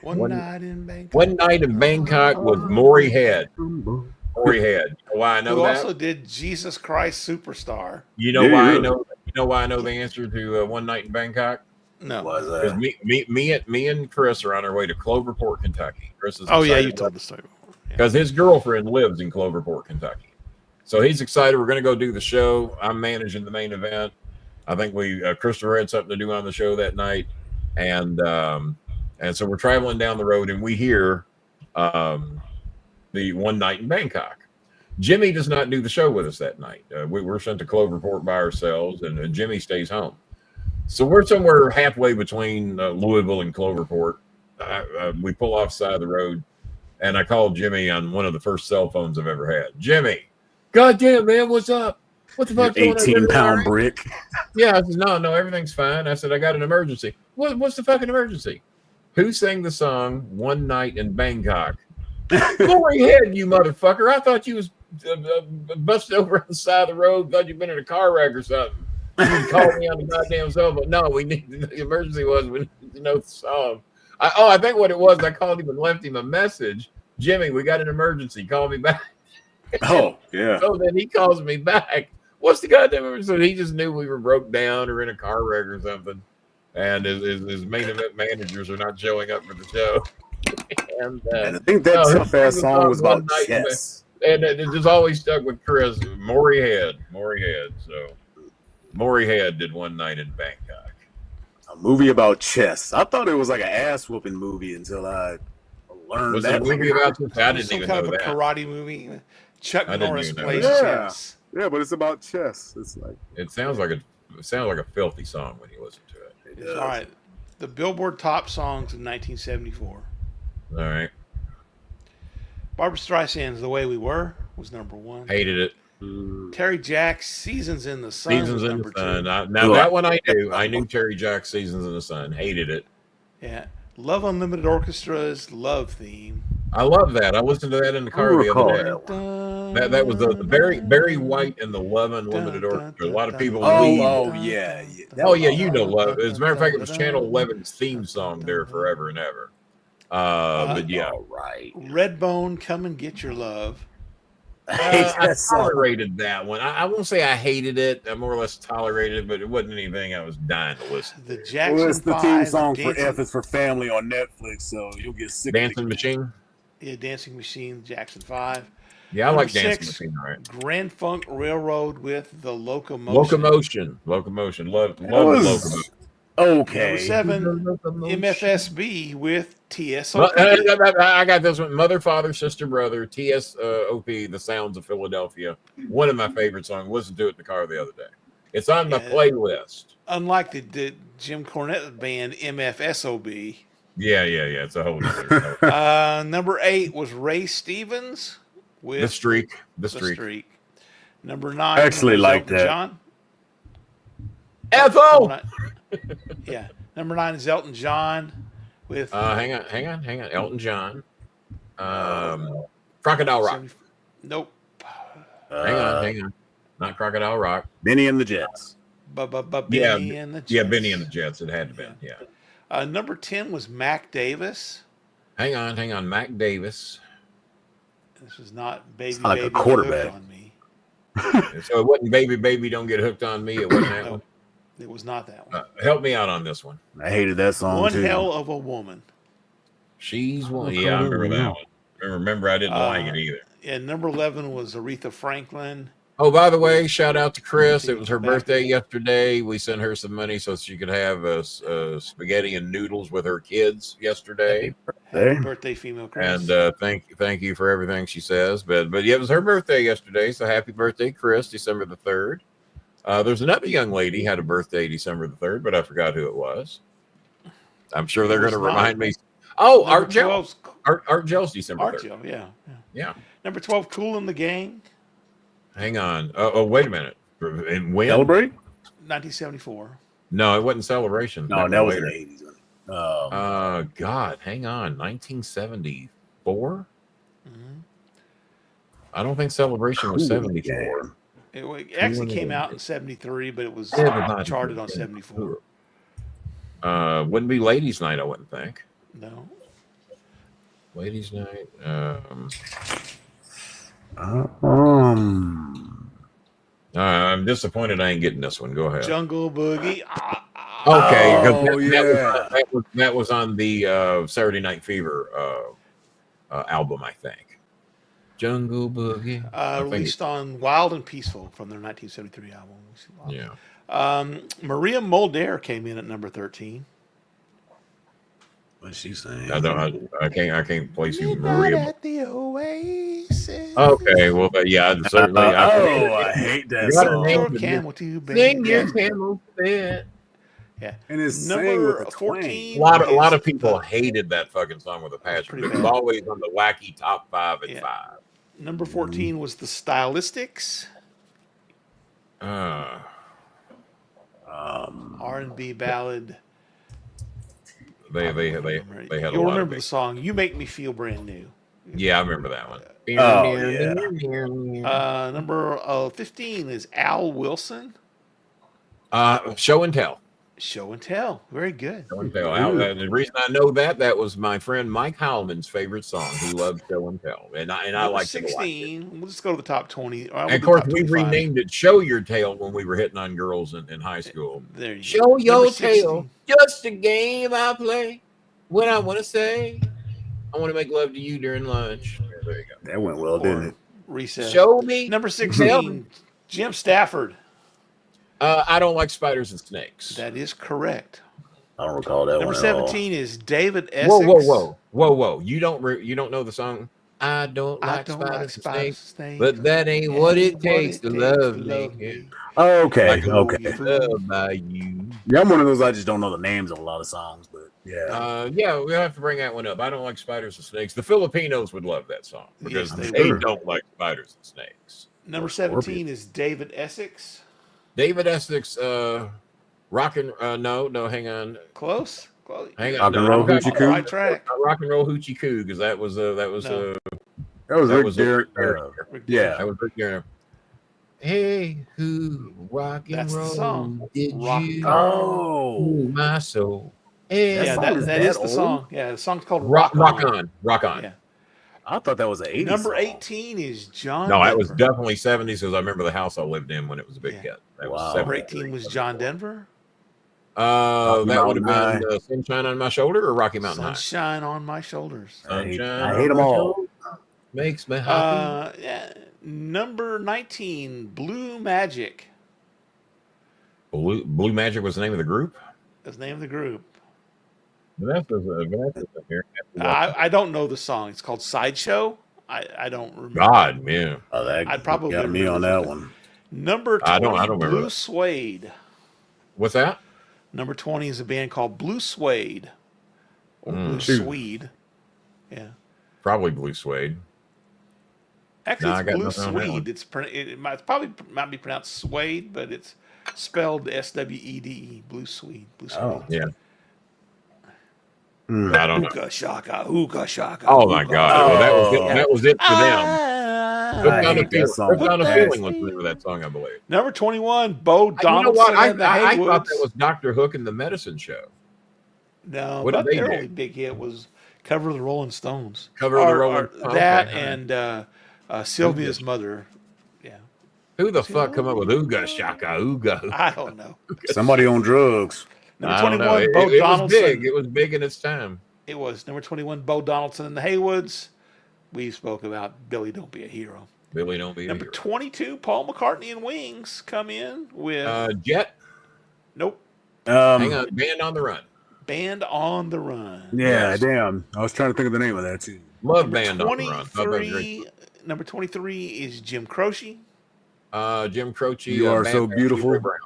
One night in Bangkok. One night in Bangkok with Maury Head. Maury Head. You know why I know Who that? also did Jesus Christ Superstar. You know Yeah, why yeah. I know. You know why I know the answer to One Night in Bangkok? No. Was Because me and Chris are on our way to Cloverport, Kentucky. Chris is Oh, yeah, excited you told the story. because his girlfriend lives in Cloverport, Kentucky. So he's excited. We're going to go do the show. I'm managing the main event. I think Christopher had something to do on the show that night, and so we're traveling down the road, and we hear the One Night in Bangkok. Jimmy does not do the show with us that night. We were sent to Cloverport by ourselves, and Jimmy stays home. So we're somewhere halfway between Louisville and Cloverport. We pull off the side of the road, and I called Jimmy on one of the first cell phones I've ever had. Jimmy, goddamn, man, what's up? What the fuck's going on? 18-pound brick. Yeah, I said, no, everything's fine. I said, I got an emergency. What's the fucking emergency? Who sang the song One Night in Bangkok? Maury Head, you motherfucker. I thought you was busted over on the side of the road. Thought you'd been in a car wreck or something. You called me on the goddamn cell phone. No, the emergency was we need to know the song. I think what it was, I called him and left him a message. Jimmy, we got an emergency. Call me back. Oh, yeah. So then he calls me back. What's the goddamn emergency? He just knew we were broke down or in a car wreck or something. And his main event managers are not showing up for the show. And I think that tough ass song was about chess. And it just always stuck with Chris. Maury Head. So Maury Head did One Night in Bangkok. A movie about chess. I thought it was like an ass whooping movie until I learned Was that. it a movie about this? I didn't Some even kind know of a that. karate movie. Chuck I didn't Norris even know plays that. chess. Yeah, but it's about chess. It's like It sounds like a filthy song when you listen to it. All right. The Billboard Top Songs of 1974. All right. Barbra Streisand's The Way We Were was number one. Hated it. Terry Jack's Seasons in the Sun Seasons was in the number Sun. two. Now that one I knew. I knew Terry Jack's Seasons in the Sun. Hated it. Yeah. Love Unlimited Orchestra's Love Theme. I love that. I listened to that in the car the recall other day. that That was the Barry White and the Love Unlimited Orchestra. A lot of people leave. yeah. Oh yeah, you know Love. As a matter of fact, it was Channel 11's theme song there forever and ever. But yeah, All right. Redbone, Come and Get Your Love. I tolerated that one. I won't say I hated it. I more or less tolerated it, but it wasn't anything I was dying to listen The to. Jackson Well, it's the 5, theme song for Dancing, F is for Family on Netflix, so you'll get sick of Dancing it. Machine. yeah, Dancing Machine, Jackson 5. Yeah, I like Number Dancing 6, Machine. All right. Grand Funk Railroad with the Locomotion. Locomotion. Love That the was Locomotion. okay. Number 7, MFSB with TSOP. I got this one. Mother, Father, Sister, Brother, TSOP, The Sounds of Philadelphia. One of my favorite songs. Listened to it in the car the other day. It's on my playlist. Unlike the Jim Cornette band MFSOB. Yeah. It's a whole other. Number 8 was Ray Stevens with The Streak. Number 9. I actually was like Elton that. John. FO. Yeah. Number 9 is Elton John with Hang on. Elton John. Crocodile Rock. Nope. Hang on. Not Crocodile Rock. Benny and the Jets. Benny and the Jets. Yeah, Benny and the Jets. It had to be. Yeah. Number 10 was Mac Davis. Hang on. Mac Davis. This was not Baby like a Baby quarterback. Hooked on Me. So it wasn't Baby Don't Get Hooked on Me. It wasn't that one. It was not that one. Help me out on this one. I hated that song One too. Hell of a Woman. She's one. Yeah, I remember that one. remember I didn't like it either. And number 11 was Aretha Franklin. Oh, by the way, shout out to Chris. It was her Back birthday then. yesterday. We sent her some money so she could have spaghetti and noodles with her kids yesterday. Happy birthday, female Chris. And thank you for everything she says. But yeah, it was her birthday yesterday. So happy birthday, Chris, December the 3rd. There's another young lady had a birthday December the 3rd, but I forgot who it was. I'm sure they're going to remind me. Oh, Art Gel. Art Gel's December 3rd. Art Gel, Yeah. Number 12, Kool and the Gang. Hang on. Oh, wait a minute. And when? Celebrate? 1974. No, it wasn't Celebration. No, that was in the 80s. God, hang on. 1974? I don't think Celebration was 74. It actually came out in 73, but it was charted on 74. Wouldn't be Ladies' Night, I wouldn't think. No. Ladies' Night. I'm disappointed I ain't getting this one. Go ahead. Jungle Boogie. Okay, that was on the Saturday Night Fever album, I think. Jungle Boogie. Released on Wild and Peaceful from their 1973 album. Yeah. Maria Muldaur came in at number 13. What's she saying? I can't place you, Maria. At the Oasis. Okay, well, yeah, certainly. I hate that song. Your camel to bed. Sing your camel to bed. Yeah. And it's number 14. A lot of people hated that fucking song with a passion. It was bad. always on the wacky top 5 at 5. Number 14 was the Stylistics. R&B ballad. They had You'll a lot remember of the big. song "You Make Me Feel Brand New." Yeah, I remember that one. Oh, yeah. Number 15 is Al Wilson. Show and Tell. Show and Tell. Very good. Show and Tell. And the reason I know that was my friend Mike Heilman's favorite song. He loved Show and Tell, and I liked it a lot. 16. We'll just go to the top 20. And of course, we renamed it "Show Your Tail" when we were hitting on girls in high school. There you Show go. your Number tail, 16. just a game I play. When I want to say, I want to make love to you during lunch. Yeah, there you go. That went well, didn't it? Recess. Show me. Number 16, Jim Stafford. I don't like spiders and snakes. That is correct. I don't recall that Number one. 17 is David Essex. Whoa! You don't know the song? I don't like spiders and snakes, but that ain't what it takes to love me. Oh, okay, Like okay. Loved by you. Yeah, I'm one of those. I just don't know the names of a lot of songs, but yeah. Yeah, we'll have to bring that one up. I don't like spiders and snakes. The Filipinos would love that song because Yes, they they would. don't like spiders and snakes. Number 17 is David Essex. David Essex, rock and hang on, Close. hang Rock on, and roll hoochie coo. Right track. rock and roll hoochie coo, because that was No. That was that Rick was Derrick. Yeah. that was Rick Derrick. Hey, who rock and That's the roll? song. Did Rock you? and Oh, My soul. Hey, Yeah, song that is is that the old? song. Yeah, the song's called rock on. Yeah. I thought that was an 80s Number song. 18 is John No, Denver. it was definitely 70s because I remember the house I lived in when it was a big Yeah. hit. That Wow. was Number 70s. 18 was John Denver. That would have Mountain been Sunshine on My Shoulder or Rocky Mountain High. Sunshine on My Shoulders. I hate Sunshine them on all. My Shoulder makes me happy. Number 19, Blue Magic. Blue Magic was the name of the group. That's the name of the group. Vanessa's in here. I don't know the song. It's called Sideshow. I don't remember. God, man. Oh, that I'd probably got me on remember that one. Number 20, I don't remember Blue that. Suede. What's that? Number 20 is a band called Blue Suede. Or Blue Shoot. Swede. Yeah. Probably Blue Suede. Actually, No, I it's got Blue nothing on that one. Swede. It might be pronounced Suede, but it's spelled S-W-E-D-E. Blue Swede. Blue Suede. Oh. Yeah. Mm. I don't know. Hookah shaka, hookah shaka. Oh my hookah. God. Well, that was it for them. Ah. Hooked I on a hate that Feeling. song. Hooked on a Yes. Feeling was the name of that song, I believe. Number 21, Bo You know Donaldson what? and the I Haywoods. thought that was Dr. Hook and the Medicine Show. No, What did but they their do? only big hit was Cover of the Rolling Stones. Cover of the Rolling Stones. That Okay. and Sylvia's Mother. Yeah. Who the fuck come up with Ooga Shaka Ooga? I don't know. Somebody on drugs. Number I don't know. 21, Bo It was Donaldson. big. It was big in its time. It was number 21, Bo Donaldson and the Haywoods. We spoke about Billy Don't Be a Hero. Billy Don't Be a Number Hero. 22, Paul McCartney and Wings come in with Jet. nope. Hang on, Band on the Run. Band on the Run. Yeah, Yes. damn. I was trying to think of the name of that too. Love Number Band on the Run. Thought that was great. Number 23 is Jim Croce. Jim Croce. You Are So Beautiful. Leroy Brown.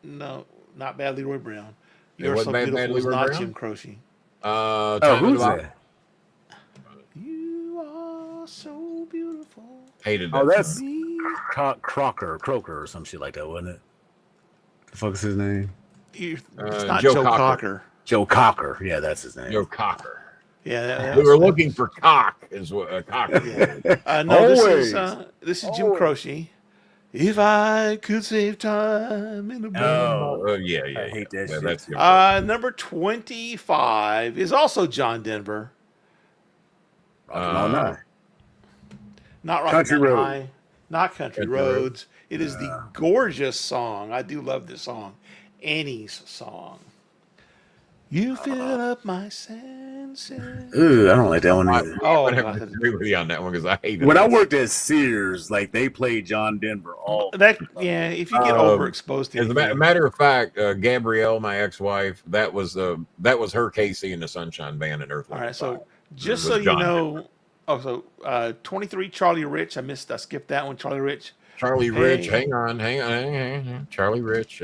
No, not Bad Leroy Brown. It You're So wasn't Bad Beautiful was Leroy not Brown? Jim Croce. Who's that? You are so beautiful. Hated that. Oh, that's Me. Croker or some shit like that, wasn't it? The fuck is his name? It's not Joe Joe Cocker. Cocker. Joe Cocker. Yeah, that's his name. Joe Cocker. Yeah, that We was- were looking for cock, is what Cocker. Yeah. No, Always. this is Jim Croce. If I could save time in a Oh, Yeah. I hate that shit. That's Jim Croce. Number 25 is also John Denver. Rockin' All Night. Not Country Rocky Road. High, not Country Roads. It is the gorgeous song. I do love this song. Annie's song. You fill up my senses. Ooh, I don't like that one either. Oh, I have to God. agree with you on that one because I hate it. When I worked at Sears, like they played John Denver all. That if you get overexposed to As a anything, matter of fact, Gabrielle, my ex-wife, that was her Casey and the Sunshine Band in Earth. all Wind right. So and Fire. just It so was you John know, 23 Charlie Rich. I skipped that one. Charlie Rich. Charlie Rich, Hey. hang on. Charlie Rich,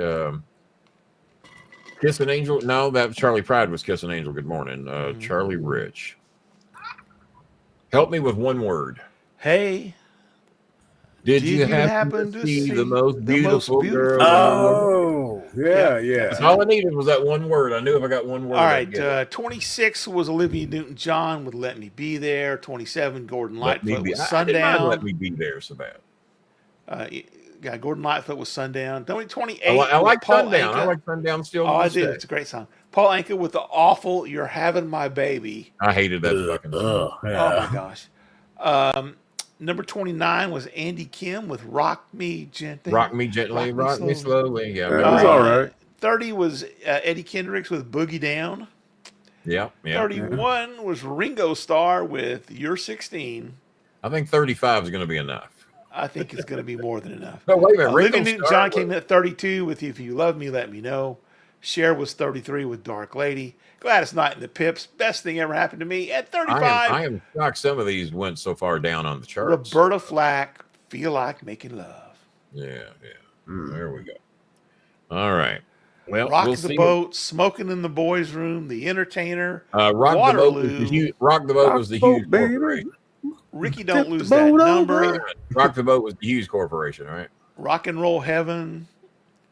Kiss an Angel. No, that Charlie Pride was Kiss an Angel. Good morning, Charlie Rich. Help me with one word. Hey, Did you happen to see the most beautiful girl? Oh, yeah. That's all I needed was that one word. I knew if I got one word. all I'd get it. right. 26 was Olivia Newton-John with "Let Me Be There." 27, Gordon Let me Lightfoot be. with I did not "Sundown." let me be there so bad. Gordon Lightfoot with "Sundown." 28. I like Paul Sundown. Anka. I like Sundown still. Oh, to I this do. day. It's a great song. Paul Anka with the awful "You're Having My Baby." I hated that fucking song. Oh my gosh. Number 29 was Andy Kim with "Rock Me Gently." Rock me gently, rock me slowly. Yeah, That was all right. 30 was Eddie Kendricks with "Boogie Down." yeah. 31 was Ringo Starr with "You're 16." I think 35 is going to be enough. I think it's going to be more than enough. No, wait a minute. Olivia Ringo Newton-John Starr came in at 32 with "If You Love Me, Let Me Know." Cher was 33 with "Dark Lady." Gladys Knight and the Pips, best thing ever happened to me at 35. I am shocked some of these went so far down on the charts. Roberta Flack, "Feel Like Making Love." Yeah. There we go. All right. Well, Rock we'll the see. Boat, "Smoking in the Boys' Room," "The Entertainer," Rock Waterloo. the Boat was the Hughes baby. Corporation. Ricky Don't Lose the That boat Number, over. Rock the Boat was the Hughes Corporation, right? "Rock and Roll Heaven,"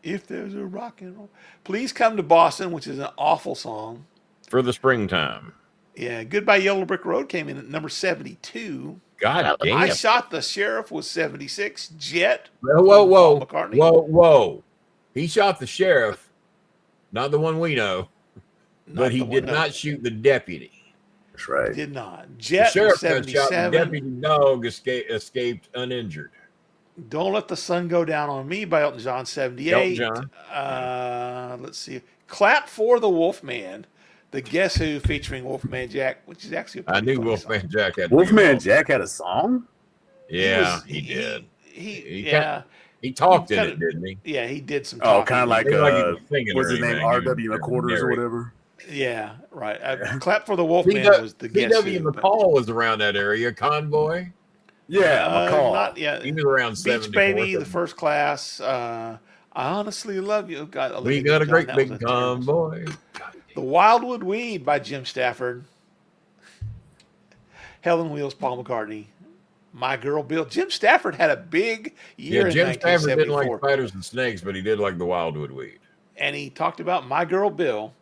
"If There's a Rock and Roll," "Please Come to Boston," which is an awful song. For the springtime. Yeah, "Goodbye Yellow Brick Road" came in at number 72. God damn. "I Shot the Sheriff" was 76. "Jet." Whoa. Paul McCartney. Whoa. He shot the sheriff, not the one we know, but he did not shoot the deputy. That's right. Did not. The "Jet" was sheriff got shot. The 77. deputy dog escaped uninjured. "Don't Let the Sun Go Down on Me" by Elton John, 78. Elton Let's see. "Clap for the Wolfman," the Guess Who featuring Wolfman Jack, which is actually a I pretty knew funny Wolfman song. Jack had. Wolfman Jack had a song? Yeah, he did. Yeah, He talked in kinda- it, didn't he? yeah, he did some. Oh, talking. kind of like, He was singing what's or his name? anything. R.W. McQuarters or Narrate. whatever? Yeah, right. "Clap for the Wolfman" was the Guess C.W. Who. but- McCall was around that area. Convoy. Yeah, McCall. Not yet. He was around Beach 74. Baby, "The First Class." "I Honestly Love You." God, We got a great that was big terrible song. convoy. "The Wildwood Weed" by Jim Stafford. "Helen Wheels," Paul McCartney. "My Girl Bill." Jim Stafford had a big year Yeah, in Jim Stafford didn't 1974. like spiders and snakes, but he did like the wildwood weed. And he talked about "My Girl Bill."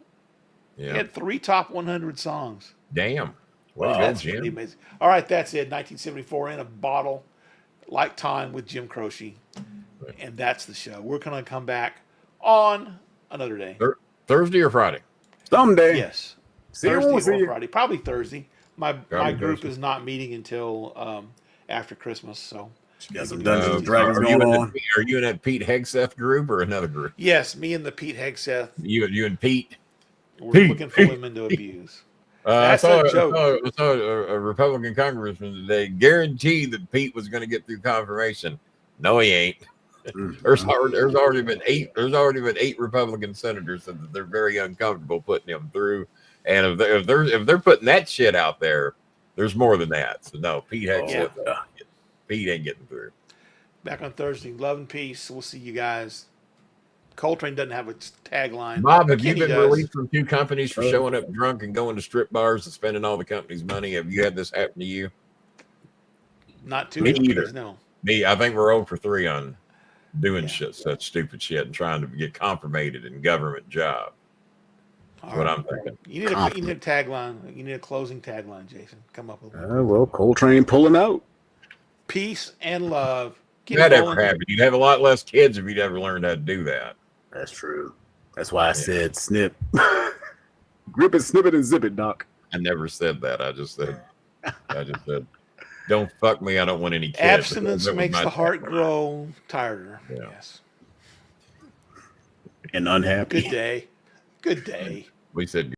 He Yeah. had 3 top 100 songs. Damn. Way Wow. to go, That's pretty Jim. amazing. All right, that's it. 1974 in a bottle, like Time with Jim Croce. And that's the show. We're going to come back on another day. Thursday or Friday? Someday. Yes. See you, Thursday we'll see or you. Friday. Probably Thursday. My Probably group Thursday. is not meeting until after Christmas. So, Got some Dungeons and Dragons are going you in on. Are you in that Pete Hegseth group or another group? yes, me and the Pete Hegseth, You and Pete? we're Pete, looking for women to abuse. That's a joke. I saw a Republican congressman today guaranteed that Pete was going to get through confirmation. No, he ain't. There's already been 8 Republican senators that they're very uncomfortable putting him through. And if they're putting that shit out there, there's more than that. So no, Pete ain't getting through. Back on Thursday. Love and peace. We'll see you guys. Coltrane doesn't have a tagline. Bob, have you been released from 2 companies for showing up drunk and going to strip bars and spending all the company's money? Have you had this happen to you? Not 2 Me companies, either. no. Me, I think we're 0 for 3 on doing such stupid shit and trying to get confirmated in government job. That's what I'm thinking. You need a tagline. You need a closing tagline, Jason. Come up with one. Well, Coltrane pulling out. Peace and love. If that ever happened, you'd have a lot less kids if you'd ever learned how to do that. That's true. That's why I said snip. Grip it, snip it, and zip it, Doc. I never said that. I just said, don't fuck me. I don't want any kids. Abstinence makes the heart grow tighter. Yeah. Yes. And unhappy. Good day. Good day. We said